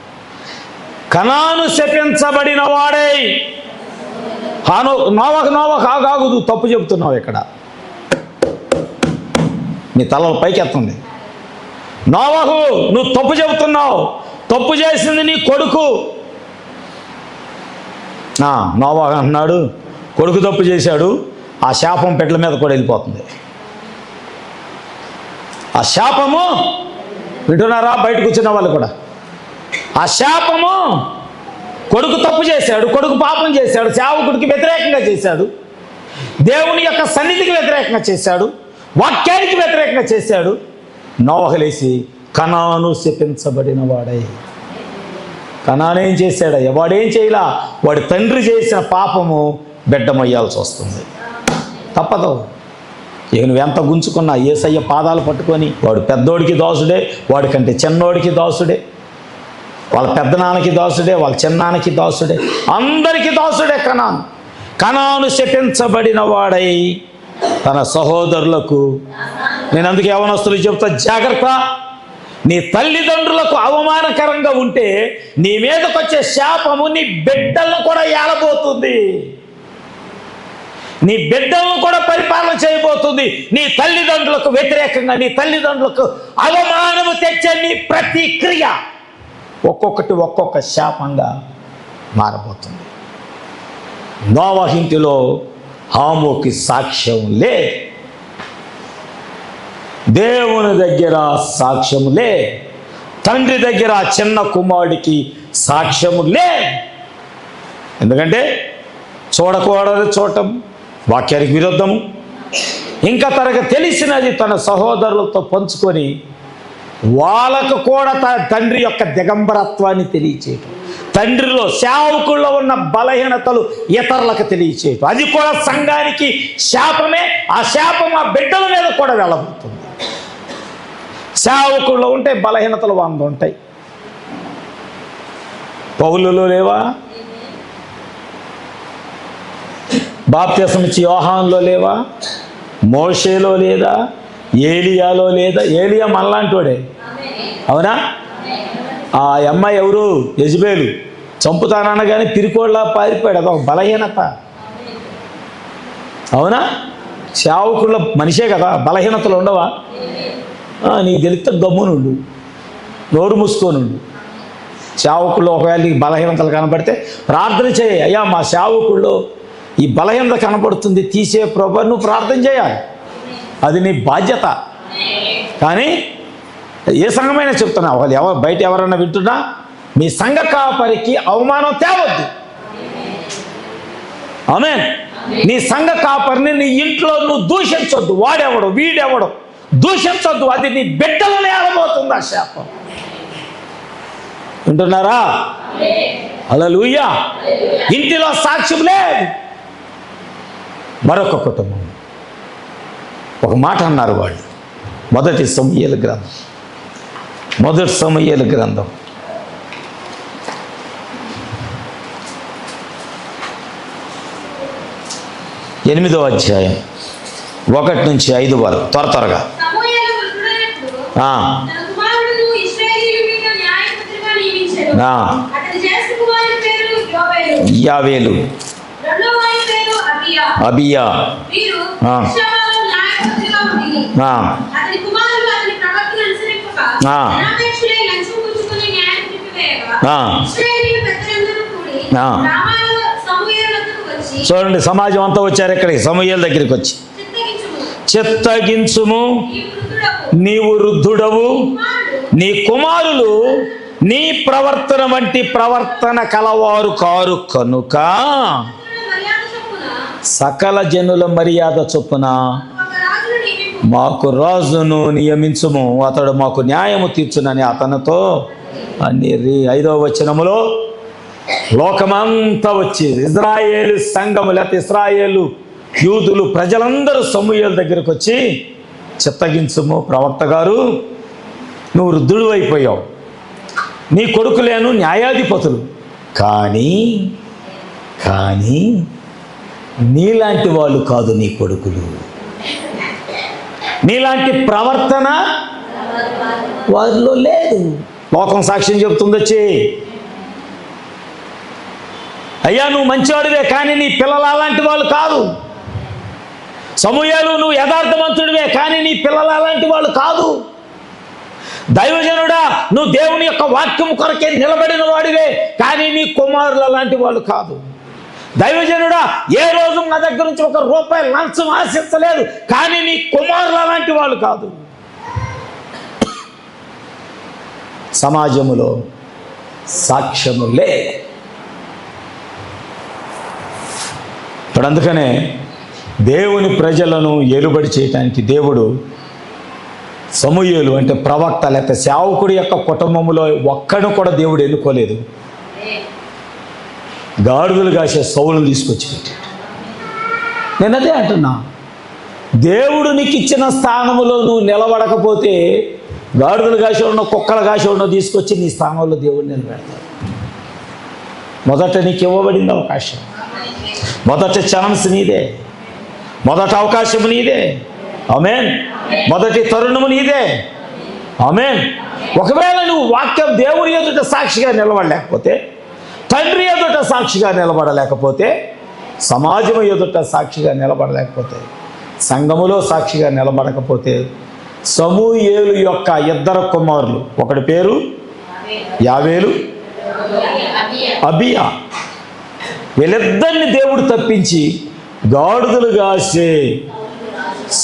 కనాను శపించబడిన వాడే. నోవహు ఆగాగుదు, తప్పు చెబుతున్నావు. ఇక్కడ నీ తలల పైకి ఎత్తుంది. నోవహు, నువ్వు తప్పు చెబుతున్నావు. తప్పు చేసింది నీ కొడుకు. నోవహు అన్నాడు, కొడుకు తప్పు చేశాడు, ఆ శాపం పెట్టల మీద కూడా వెళ్ళిపోతుంది. ఆ శాపము, వింటున్నారా బయట కూర్చున్న వాళ్ళు కూడా, ఆ శాపము కొడుకు తప్పు చేశాడు, కొడుకు పాపం చేశాడు, సేవకుడికి వ్యతిరేకంగా చేశాడు, దేవుని యొక్క సన్నిధికి వ్యతిరేకంగా చేశాడు, వాక్యానికి వ్యతిరేకంగా చేశాడు. నోవహు లేచి కనాను శపించబడిన వాడై. కనానేం చేశాడయ్యా? వాడేం చేయలా, వాడి తండ్రి చేసిన పాపము బిడ్డమయ్యాల్సి వస్తుంది. తప్పదు. ఇక నువ్వెంత గుంచుకున్నా యేసయ్య పాదాలు పట్టుకొని, వాడు పెద్దోడికి దాసుడే, వాడికంటే చిన్నోడికి దాసుడే, వాళ్ళ పెద్దనాన్నకి దాసుడే, వాళ్ళ చిన్నాన్నకి దాసుడే, అందరికీ దాసుడే. కనాను శపించబడిన వాడై తన సహోదరులకు. నేను అందుకే యవనస్తులు చెప్తా, జాగ్రత్త. నీ తల్లిదండ్రులకు అవమానకరంగా ఉంటే నీ మీదకి వచ్చే శాపము నీ బిడ్డలను కూడా ఏలబోతుంది, నీ బిడ్డలను కూడా పరిపాలన చేయబోతుంది. నీ తల్లిదండ్రులకు వ్యతిరేకంగా, నీ తల్లిదండ్రులకు అవమానము తెచ్చే నీ ప్రతిక్రియ ఒక్కొక్కటి ఒక్కొక్క శాపంగా మారబోతుంది. నోవహు ఇంటిలో హాముకి సాక్ష్యం లేదు, దేవుని దగ్గర సాక్ష్యము లే, తండ్రి దగ్గర చిన్న కుమారుడికి సాక్ష్యము లే. ఎందుకంటే చూడకూడదు చూడటం వాక్యానికి విరుద్ధము. ఇంకా తనకు తెలిసినది తన సహోదరులతో పంచుకొని వాళ్ళకు కూడా తండ్రి యొక్క దిగంబరత్వాన్ని తెలియచేయటం, తండ్రిలో సేవకుల్లో ఉన్న బలహీనతలు ఇతరులకు తెలియచేయటం, అది కూడా సంఘానికి శాపమే. ఆ శాపం ఆ బిడ్డల మీద కూడా వెళ్ళబోతుంది. సేవకుల్లో ఉంటే బలహీనతలు 100 ఉంటాయి. పౌలులో లేవా? బాప్తిసం ఇచ్చి యోహానులో లేవా? మోషేలో లేదా? ఏలియాలో లేదా? ఏలియా మనలాంటోడే, అవునా? ఆ అమ్మాయి ఎవరు? యెజబేలు. చంపుతాననగానే పిరికోళ్ళ పారిపోయాడు, అదొక బలహీనత, అవునా? సేవకుల్లో మనిషే కదా, బలహీనతలు ఉండవా? నీకు తెలిస్తే గమ్మునుండు, నోరు మూసుకోనుండు. సేవకుల్లో ఒకవేళ నీకు బలహీనతలు కనబడితే ప్రార్థన చేయి. అయ్యా మా సేవకుల్లో ఈ బలహీనత కనబడుతుంది, తీసే ప్రభు, నువ్వు ప్రార్థన చేయాలి, అది నీ బాధ్యత. కానీ ఏ సంఘమైనా చెప్తున్నా, వాళ్ళు బయట ఎవరైనా వింటున్నా, మీ సంఘ కాపరికి అవమానం తేవద్దు. ఆమేన్. నీ సంఘ కాపరిని నీ ఇంట్లో నువ్వు దూషించొద్దు. వాడెవడు వీడెవడు దూషించొద్దు, అది నీ బిడ్డలనే ఆడబోతుంది ఆ శాపం. వింటున్నారా? హల్లెలూయా. ఇంటిలో సాక్ష్యం లేదు. మరొక కుటుంబం ఒక మాట అన్నారు వాళ్ళు. మొదటి సమూయేలు గ్రంథం 8వ అధ్యాయం 1 నుంచి 5 వరకు త్వరగా. యావేలు, అబియా, ఆ. ధనాపేక్షులై లంచం పుచ్చుకొని న్యాయం తిప్పివేయగా, ఆ. ఇశ్రాయేలీయుల పెద్దలందరూ కూడి ఆ. రామాలో సమూయేలు వద్దకు వచ్చి, చూడండి, సమాజం అంతా వచ్చారు ఇక్కడికి, సమూయేలు దగ్గరికి వచ్చి, చిత్తగించుము, చిత్తగించుము, ఈ వృద్ధుడవు నీవు వృద్ధుడవు, కుమారుడు నీ కుమారులు నీ ప్రవర్తన వంటి ప్రవర్తన కలవారు కారు కనుక మర్యాద చొప్పున సకల జనుల మర్యాద చొప్పున ఒక రాజును నియమింపు. మాకు రాజును నియమించుము, అతడు మాకు న్యాయము తీర్చునని అతనితో అన్నిరి. 5వ వచనములో లోకమంతా వచ్చి ఇజ్రాయేలు సంఘము లేకపోతే ఇశ్రాయేలు యూదులు ప్రజలందరూ సమూయేలు దగ్గరకు వచ్చి, చిత్తగించుము ప్రవక్త గారు, నువ్వు వృద్ధుడు అయిపోయావు, నీ కొడుకులేను న్యాయాధిపతులు, కానీ నీలాంటి వాళ్ళు కాదు నీ కొడుకులు, నీలాంటి ప్రవర్తన వారిలో లేదు. లోకం సాక్ష్యం చెబుతుంది వచ్చి, అయ్యా నువ్వు మంచివాడివే కానీ నీ పిల్లలు అలాంటి వాళ్ళు కాదు. సమూయేలు నువ్వు యథార్థవంతుడివే కానీ నీ పిల్లలు అలాంటి వాళ్ళు కాదు. దైవజనుడా నువ్వు దేవుని యొక్క వాక్యం కొరకే నిలబడిన వాడివే కానీ నీ కుమారులు అలాంటి వాళ్ళు కాదు. దైవజనుడా ఏ రోజు నా దగ్గర నుంచి ₹1 లంచం ఆశించలేదు కానీ నీ కుమారులు అలాంటి వాళ్ళు కాదు. సమాజములో సాక్ష్యము లే. ఇప్పుడు అందుకనే దేవుని ప్రజలను ఏలుబడి చేయటానికి దేవుడు సమూయేలు అంటే ప్రవక్త లేకపోతే సేవకుడి యొక్క కుటుంబంలో ఒక్కడు కూడా దేవుడు ఎన్నుకోలేదు. గాడిదలు కాసే సౌలును తీసుకొచ్చి పెట్టాడు. నేను అదే అంటున్నా, దేవుడు నీకు ఇచ్చిన స్థానంలో నువ్వు నిలబడకపోతే గాడిదలు కాసే ఉన్న కుక్కల కాసే ఉన్న తీసుకొచ్చి నీ స్థానంలో దేవుడు నిలబెడతాడు. మొదట నీకు ఇవ్వబడింది అవకాశం, మొదటి ఛాన్స్ నీదే, మొదటి అవకాశం నీదే. ఆమేన్. మొదటి తరుణము నీదే. ఆమేన్. ఒకవేళ నువ్వు వాక్యం దేవుని ఎదుట సాక్షిగా నిలబడలేకపోతే, తండ్రి ఎదుట సాక్షిగా నిలబడలేకపోతే, సమాజం ఎదుట సాక్షిగా నిలబడలేకపోతే, సంఘములో సాక్షిగా నిలబడకపోతే, సమూయేలు యొక్క 2 కుమారులు, ఒకటి పేరు యావేలు, అబియా, వీళ్ళిద్దరిని దేవుడు తప్పించి గాడిదలు కాసే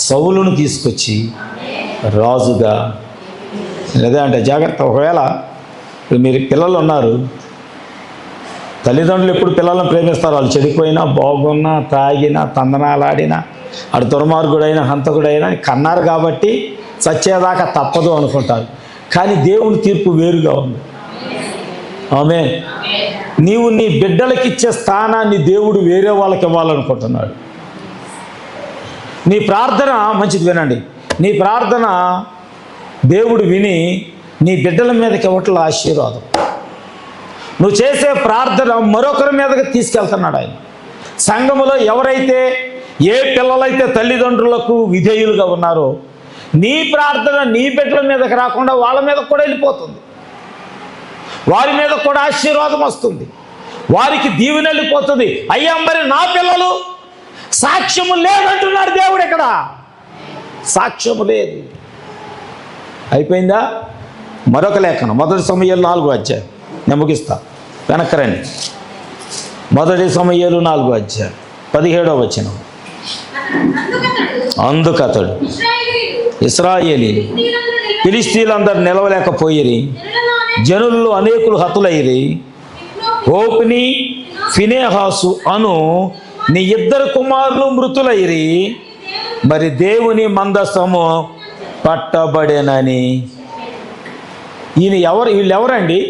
సౌలును తీసుకొచ్చి రాజుగా. అదే అంటే జాగ్రత్త. ఒకవేళ మీరు పిల్లలు ఉన్నారు, తల్లిదండ్రులు ఎప్పుడు పిల్లలను ప్రేమిస్తారు. వాళ్ళు చెడిపోయినా, బాగున్నా, తాగినా, తందనాలాడినా, అటు దుర్మార్గుడైనా, హంతకుడైనా కన్నారు కాబట్టి చచ్చేదాకా తప్పదు అనుకుంటారు. కానీ దేవుని తీర్పు వేరుగా ఉంది. ఆమేన్. నీవు నీ బిడ్డలకి ఇచ్చే స్థానాన్ని దేవుడు వేరే వాళ్ళకి ఇవ్వాలనుకుంటున్నాడు. నీ ప్రార్థన మంచిది, వినండి. నీ ప్రార్థన దేవుడు విని నీ బిడ్డల మీదకి ఇవ్వట్ల ఆశీర్వాదం. నువ్వు చేసే ప్రార్థన మరొకరి మీదకి తీసుకెళ్తున్నాడు ఆయన. సంఘములో ఎవరైతే ఏ పిల్లలైతే తల్లిదండ్రులకు విధేయులుగా ఉన్నారో నీ ప్రార్థన నీ బిడ్డల మీదకి రాకుండా వాళ్ళ మీద కూడా వెళ్ళిపోతుంది. వారి మీద కూడా ఆశీర్వాదం వస్తుంది, వారికి దీవెన వెళ్ళిపోతుంది. అయ్యా మరి నా పిల్లలు సాక్ష్యము లేదంటున్నాడు దేవుడు. ఇక్కడ సాక్ష్యము లేదు. అయిపోయిందా? మరొక లేఖనం, 1 సమూయేలు 4వ అధ్యాయం. నేను ముగిస్తా, వెనక్కి రండి. 1 సమూయేలు 4వ అధ్యాయం 17వ వచనం. అందుకతడు ఇశ్రాయేలీలు ఫిలిష్తీయులందరూ నిలవలేకపోయిరి, జనుల్లో అనేకులు హతులైరి. హోప్ని ఫినేహాసు అను నీ 2 కుమారులు మృతులైరి. మరి దేవుని మందసము పట్టబడేనని. వీళ్ళెవరండి?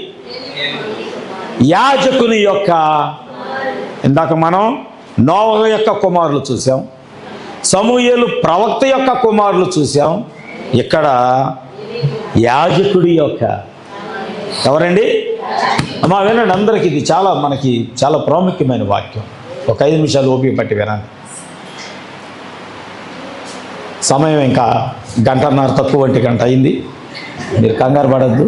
యాజకుని యొక్క, ఇందాక మనం నోవహు యొక్క కుమారులు చూసాం, సమూయేలు ప్రవక్త యొక్క కుమారులు చూసాం. ఇక్కడ యాజకుడి యొక్క ఎవరండి? అమ్మా వినండి అందరికి, ఇది మనకి చాలా ప్రాముఖ్యమైన వాక్యం. ఒక 5 నిమిషాలు ఓపిక పట్టి వినండి. సమయం ఇంకా 1.5 గంట తక్కువ, 1 గంట అయింది. మీరు కంగారు పడద్దు.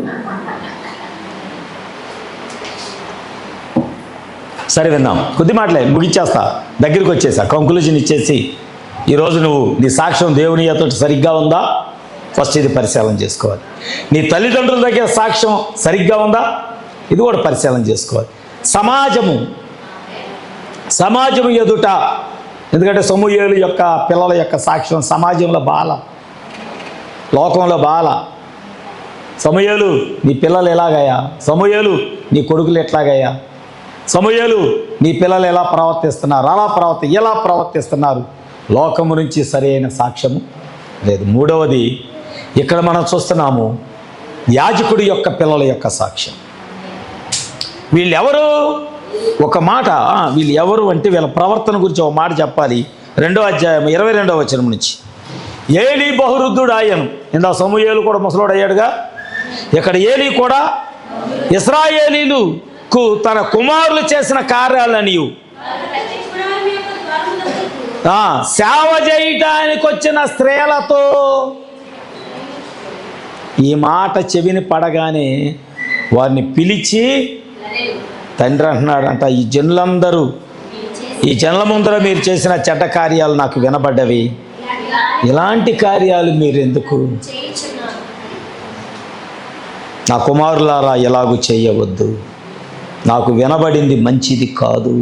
సరే విన్నాం, కొద్ది మాటలే ముగిచ్చేస్తా, దగ్గరికి వచ్చేసా, కంక్లూజన్ ఇచ్చేసి, ఈరోజు నువ్వు నీ సాక్ష్యం దేవుని ఎదుట సరిగ్గా ఉందా? ఫస్ట్ ఇది పరిశీలన చేసుకోవాలి. నీ తల్లిదండ్రుల దగ్గర సాక్ష్యం సరిగ్గా ఉందా, ఇది కూడా పరిశీలన చేసుకోవాలి. సమాజము ఎదుట, ఎందుకంటే సమూయేలు యొక్క పిల్లల యొక్క సాక్ష్యం సమాజంలో బాల, లోకంలో బాల. సమూయేలు నీ పిల్లలు ఎలాగయ్యా, సమూయేలు నీ కొడుకులు ఎట్లాగయ్యా, సమూయేలు నీ పిల్లలు ఎలా ప్రవర్తిస్తున్నారు, ఎలా ప్రవర్తిస్తున్నారు, లోకము నుంచి సరైన సాక్ష్యము లేదు. మూడవది ఇక్కడ మనం చూస్తున్నాము యాజకుడి యొక్క పిల్లల యొక్క సాక్ష్యం. వీళ్ళెవరు, ఒక మాట, వీళ్ళు ఎవరు అంటే వీళ్ళ ప్రవర్తన గురించి ఒక మాట చెప్పాలి. 2వ అధ్యాయం 22వ వచనం నుంచి. ఏలీ బహువృద్ధుడు ఆయను. ఇందా సమూయేలు కూడా ముసలోడు అయ్యాడుగా, ఇక్కడ ఏలీ కూడా ఇశ్రాయేలీలకు తన కుమారులు చేసిన కార్యాలని సేవ చేయటానికి వచ్చిన స్త్రీలతో, ఈ మాట చెవిని పడగానే వారిని పిలిచి తండ్రి అంటున్నాడు అంట, ఈ జనుల ముందర మీరు చేసిన చెడ్డ కార్యాలు నాకు వినబడ్డవి, ఇలాంటి కార్యాలు మీరు ఎందుకు, నా కుమారులారా ఎలాగూ చేయవద్దు, నాకు వినబడింది మంచిది కాదు,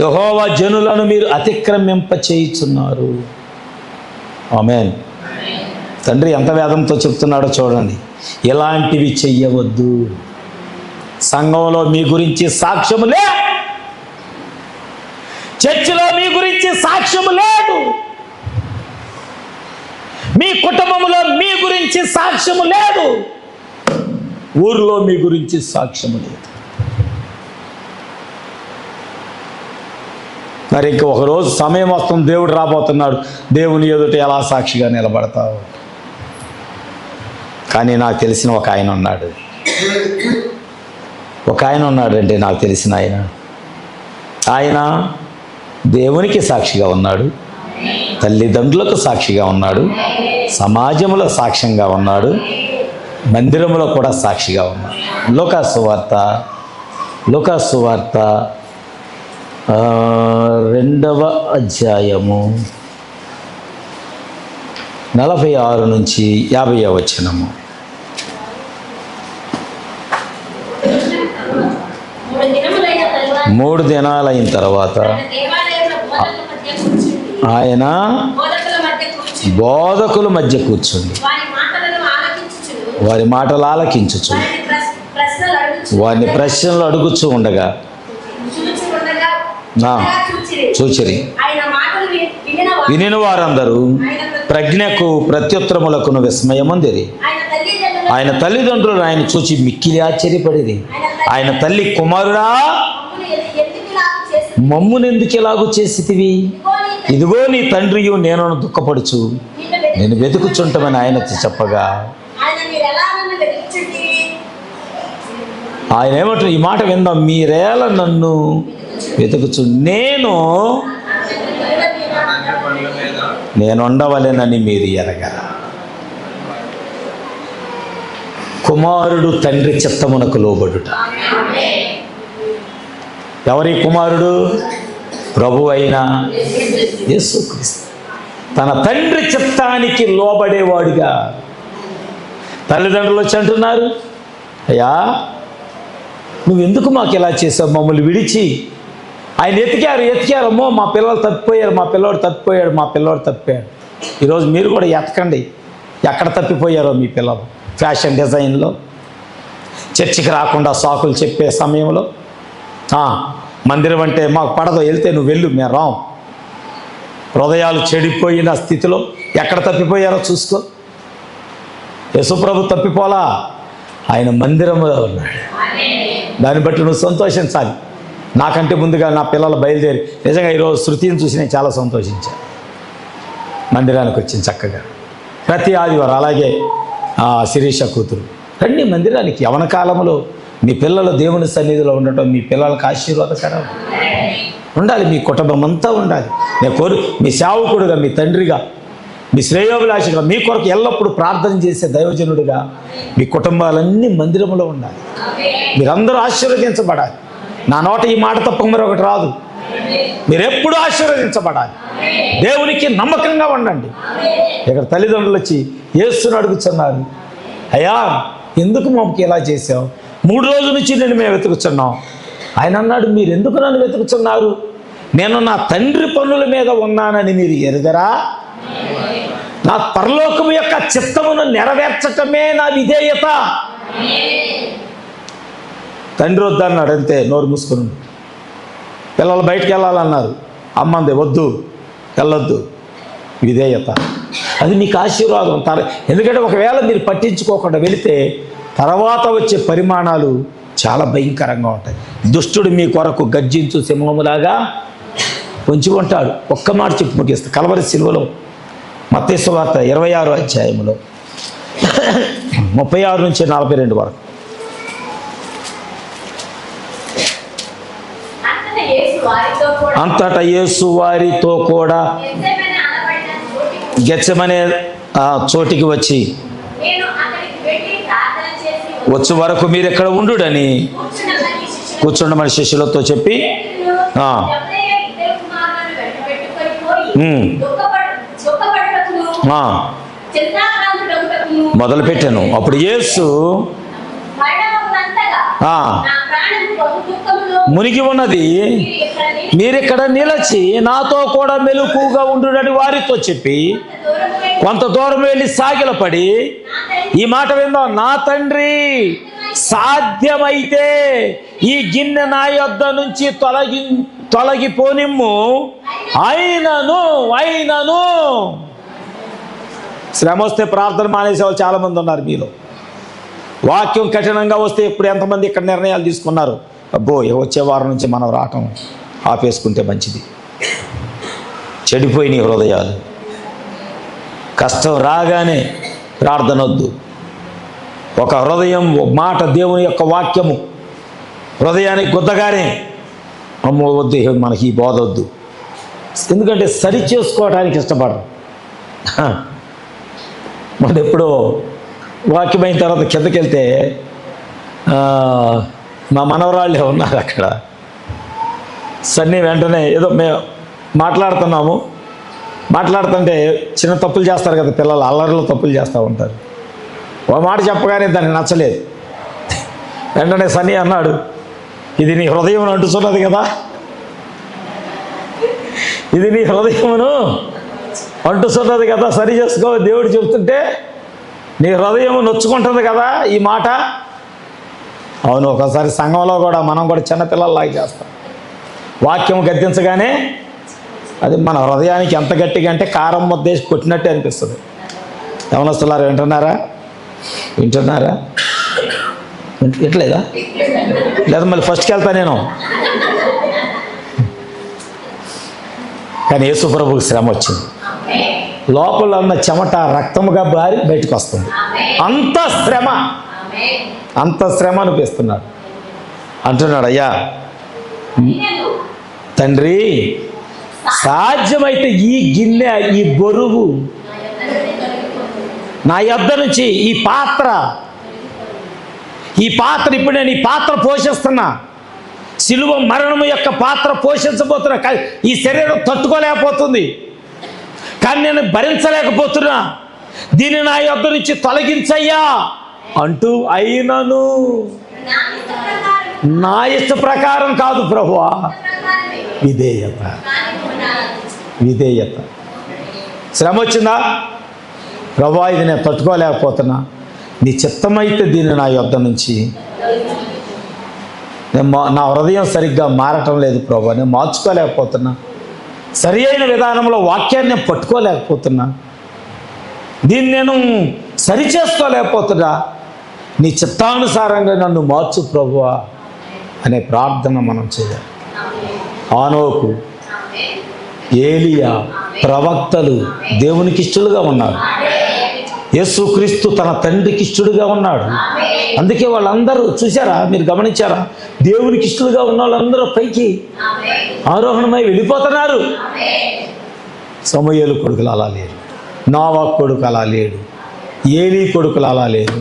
యెహోవా జనులను మీరు అతిక్రమింప చేయుచున్నారు. ఆమేన్. తండ్రి ఎంత వేదంతో చెప్తున్నాడో చూడండి. ఇలాంటివి చెయ్యవద్దు. సంఘంలో మీ గురించి సాక్ష్యము లేదు, చర్చిలో మీ గురించి సాక్ష్యము లేదు, మీ కుటుంబంలో మీ గురించి సాక్ష్యము లేదు, ఊర్లో మీ గురించి సాక్ష్యము లేదు. మరి ఇంక ఒకరోజు సమయం వస్తుంది, దేవుడు రాబోతున్నాడు, దేవుని ఎదుట ఎలా సాక్షిగా నిలబడతావు? కానీ నాకు తెలిసిన ఒక ఆయన ఉన్నాడండి, నాకు తెలిసిన ఆయన దేవునికి సాక్షిగా ఉన్నాడు, తల్లిదండ్రులకు సాక్షిగా ఉన్నాడు, సమాజంలో సాక్ష్యంగా ఉన్నాడు, మందిరంలో కూడా సాక్షిగా ఉన్నాడు. లూకాసు వార్త 2వ అధ్యాయము 46 నుంచి 50వ వచనము. 3 దినాలైన తర్వాత ఆయన బోధకుల మధ్య కూర్చుండి వారి మాటలు ఆలకించుచు వారిని ప్రశ్నలు అడుగుచూ ఉండగా చూచిరి. వినిన వారందరూ ప్రజ్ఞకు ప్రత్యుత్తరములకును విస్మయముందిరి. ఆయన తల్లిదండ్రులు ఆయన చూచి మిక్కిలి ఆశ్చర్యపడిరి. ఆయన తల్లి, కుమారుడా మమ్మునెందుకు ఎలాగూ చేసితివి? ఇదిగో నీ తండ్రియు నేను దుఃఖపడుచు నేను వెతుకుచుంటామని ఆయనతో చెప్పగా, ఆయన ఏమంటారు, ఈ మాట విందాం, మీరేలా నన్ను వెతుకుచు, నేను ఉండవలేనని మీరు ఎరగరా. కుమారుడు తండ్రి చిత్తమునకు లోబడుట. ఎవరి కుమారుడు? ప్రభు అయిన యేసుక్రీస్తు. తన తండ్రి చిత్తానికి లోబడేవాడుగా. తల్లిదండ్రులు వచ్చి అంటున్నారు, అయ్యా నువ్వెందుకు మాకు ఇలా చేసావు, మమ్మల్ని విడిచి. ఆయన ఎతికారు, అమ్మో మా పిల్లలు తప్పిపోయారు, మా పిల్లోడు తప్పిపోయాడు. ఈరోజు మీరు కూడా ఎతకండి, ఎక్కడ తప్పిపోయారో మీ పిల్లలు. ఫ్యాషన్ డిజైన్లో, చర్చికి రాకుండా సాకులు చెప్పే సమయంలో, మందిరం అంటే మాకు పడదు, వెళ్తే నువ్వు వెళ్ళు, మేము రాం. హృదయాలు చెడిపోయిన స్థితిలో ఎక్కడ తప్పిపోయారో చూసుకో. యేసుప్రభు తప్పిపోలా, ఆయన మందిరంలో ఉన్నాడు. దాన్ని బట్టి నువ్వు సంతోషించాలి. నాకంటే ముందుగా నా పిల్లలు బయలుదేరి, నిజంగా ఈరోజు శృతిని చూసి నేను చాలా సంతోషించాను. మందిరానికి వచ్చింది చక్కగా ప్రతి ఆదివారం. అలాగే శిరీష కూతురు రండి మందిరానికి. యవన కాలంలో మీ పిల్లలు దేవుని సన్నిధిలో ఉండటం మీ పిల్లలకు ఆశీర్వాదకరం ఉండాలి. మీ కుటుంబం అంతా ఉండాలి. నేను మీ సేవకుడుగా, మీ తండ్రిగా, మీ శ్రేయోభిలాషిగా, మీ కొరకు ఎల్లప్పుడూ ప్రార్థన చేసే దైవజనుడిగా మీ కుటుంబాలన్నీ మందిరంలో ఉండాలి. మీరందరూ ఆశీర్వదించబడాలి. నా నోట ఈ మాట తప్ప మరొకటి రాదు. మీరు ఎప్పుడు ఆశీర్వదించబడాలి. దేవునికి నమ్మకంగా ఉండండి. ఇక్కడ తల్లిదండ్రులు వచ్చి యేసుని అడుగుతున్నారు, అయ్యా ఎందుకు మాకు ఇలా చేసావు? 3 రోజుల నుంచి నేను మేము వెతుకుతున్నాం. ఆయన అన్నాడు, మీరు ఎందుకు నన్ను వెతుకుతున్నారు? నేను నా తండ్రి పనుల మీద ఉన్నానని మీరు ఎరుగరా? నా పరలోకము యొక్క చిత్తమును నెరవేర్చటమే నా విధేయత. తండ్రి వద్దన్నాడు, అంతే, నోరు మూసుకుని. పిల్లలు బయటికి వెళ్ళాలన్నారు, అమ్మంది వద్దు, వెళ్ళొద్దు. విధేయత అది మీకు ఆశీర్వాదం. ఎందుకంటే ఒకవేళ మీరు పట్టించుకోకుండా వెళితే తర్వాత వచ్చే పరిమాణాలు చాలా భయంకరంగా ఉంటాయి. దుష్టుడు మీ కొరకు గర్జించు సింహములాగా పొంచి ఉంటాడు. ఒక్క మాట చెప్పి ముగిస్తా. కలవరి శిలువలో మత్తయి సువార్త 26వ అధ్యాయంలో 36 నుంచి 42 వరకు. అంతటా యేసు వారితో కూడా గెత్సెమనే చోటికి వచ్చి వచ్చే వరకు మీరు ఎక్కడ ఉండుడని కూర్చుండమని శిష్యులతో చెప్పి మొదలు పెట్టాను. అప్పుడు యేసు మునిగి ఉన్నది, మీరిక్కడ నిలిచి నాతో కూడా మెలకుగా ఉండుడని వారితో చెప్పి కొంత దూరం వెళ్ళి సాగిలపడి ఈ మాట విందాం, నా తండ్రి సాధ్యమైతే ఈ గిన్నె నా యొద్ద నుంచి తొలగిపోనిమ్ము, అయినను శ్రమ వస్తే ప్రార్థన మానేసే వాళ్ళు చాలామంది ఉన్నారు మీలో. వాక్యం కఠినంగా వస్తే ఇప్పుడు ఎంతమంది ఇక్కడ నిర్ణయాలు తీసుకున్నారు, అబ్బో వచ్చే వారం నుంచి మనం రావటం ఆపేసుకుంటే మంచిది. చెడిపోయిన హృదయాలు. కష్టం రాగానే ప్రార్థన వద్దు. ఒక హృదయం మాట దేవుని యొక్క వాక్యము హృదయానికి గుద్దగానే అమ్మో వద్దు, మనకి ఈ బోధ వద్దు. ఎందుకంటే సరి చేసుకోవడానికి ఇష్టపడరు. మన ఎప్పుడో వాక్యం అయిన తర్వాత కిందకి వెళ్తే మా మనవరాళ్ళే ఉన్నారు అక్కడ. సన్నీ వెంటనే ఏదో మేము మాట్లాడుతుంటే చిన్న తప్పులు చేస్తారు కదా పిల్లలు, అల్లరిలో తప్పులు చేస్తూ ఉంటారు. ఒక మాట చెప్పగానే దానికి నచ్చలేదు. వెంటనే సన్నీ అన్నాడు, ఇది నీ హృదయం అంటున్నది కదా, ఇది నీ హృదయమును అంటున్నది కదా, సరి చేసుకో. దేవుడు చెబుతుంటే నీ హృదయం నొచ్చుకుంటుంది కదా ఈ మాట. అవును, ఒకసారి సంఘంలో కూడా మనం కూడా చిన్నపిల్లల్లాగా చేస్తాం. వాక్యం గద్దించగానే అది మన హృదయానికి ఎంత గట్టిగా అంటే కారం ముద్దేసి కొట్టినట్టే అనిపిస్తుంది. యవనస్తులారు వింటున్నారా? వింటలేదా? లేదా మళ్ళీ ఫస్ట్కి వెళ్తా నేను. కానీ యేసు ప్రభువుకి శ్రమ వచ్చింది. లోపల ఉన్న చెమట రక్తముగా బారి బయటకు వస్తుంది. అంత శ్రమ అనిపిస్తున్నాడు. అంటున్నాడు, అయ్యా తండ్రి సాధ్యమైతే ఈ గిన్నె, ఈ బరువు నా యొద్ద నుంచి ఈ పాత్ర ఇప్పుడు నేను ఈ పాత్ర పోషిస్తున్నా, శిలువ మరణము యొక్క పాత్ర పోషించబోతున్నా. ఈ శరీరం తట్టుకోలేకపోతుంది, కానీ నేను భరించలేకపోతున్నా, దీన్ని నా యొద్ద నుంచి తొలగించయ్యా అంటూ, అయినను నా ఇష్ట ప్రకారం కాదు ప్రభువా. విధేయత. శ్రమ వచ్చిందా? ప్రభువా ఇది నేను తట్టుకోలేకపోతున్నా, నీ చిత్తమైతే దీన్ని నా యొద్ద నుంచి, నా హృదయం సరిగ్గా మారటం లేదు ప్రభువా, నేను మార్చుకోలేకపోతున్నా, సరి అయిన విధానంలో వాక్యాన్ని నేను పట్టుకోలేకపోతున్నా, దీన్ని నేను సరి చేసుకోలేకపోతున్నా, నీ చిత్తానుసారంగా నన్ను మార్చు ప్రభువా అనే ప్రార్థన మనం చేయాలి. ఆనోకు, ఏలియా ప్రవక్తలు దేవునికి ఇష్టలుగా ఉన్నారు. యేసుక్రీస్తు తన తండ్రికి ఇష్టడుగా ఉన్నాడు. అందుకే వాళ్ళందరూ చూసారా, మీరు గమనించారా, దేవునికి ఇష్టలుగా ఉన్న వాళ్ళందరూ పైకి ఆరోహణమై వెళ్ళిపోతున్నారు. సమూయేలు కొడుకులు అలా లేరు, నోవా కొడుకు అలా లేడు, ఏలీ కొడుకులు అలా లేరు,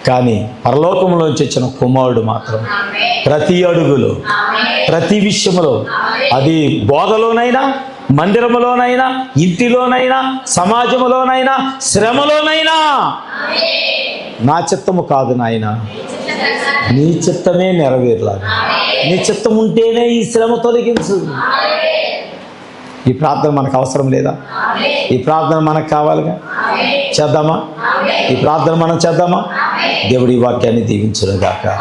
కానీ పరలోకంలోంచి వచ్చిన కుమారుడు మాత్రం ప్రతి అడుగులో, ప్రతి విషయంలో, అది బోధలోనైనా, మందిరములోనైనా, ఇంటిలోనైనా, సమాజంలోనైనా, శ్రమలోనైనా, నా చిత్తము కాదు నాయన, నీ చిత్తమే నెరవేరాలి. నీ చిత్తం ఉంటేనే ఈ శ్రమ తొలగించు. ఈ ప్రార్థన మనకు అవసరం లేదా? ఈ ప్రార్థన మనకు కావాలిగా. చేద్దామా? ఈ ప్రార్థన మనం చేద్దామా? దేవుడి వాక్యాన్ని దీవించును గాక.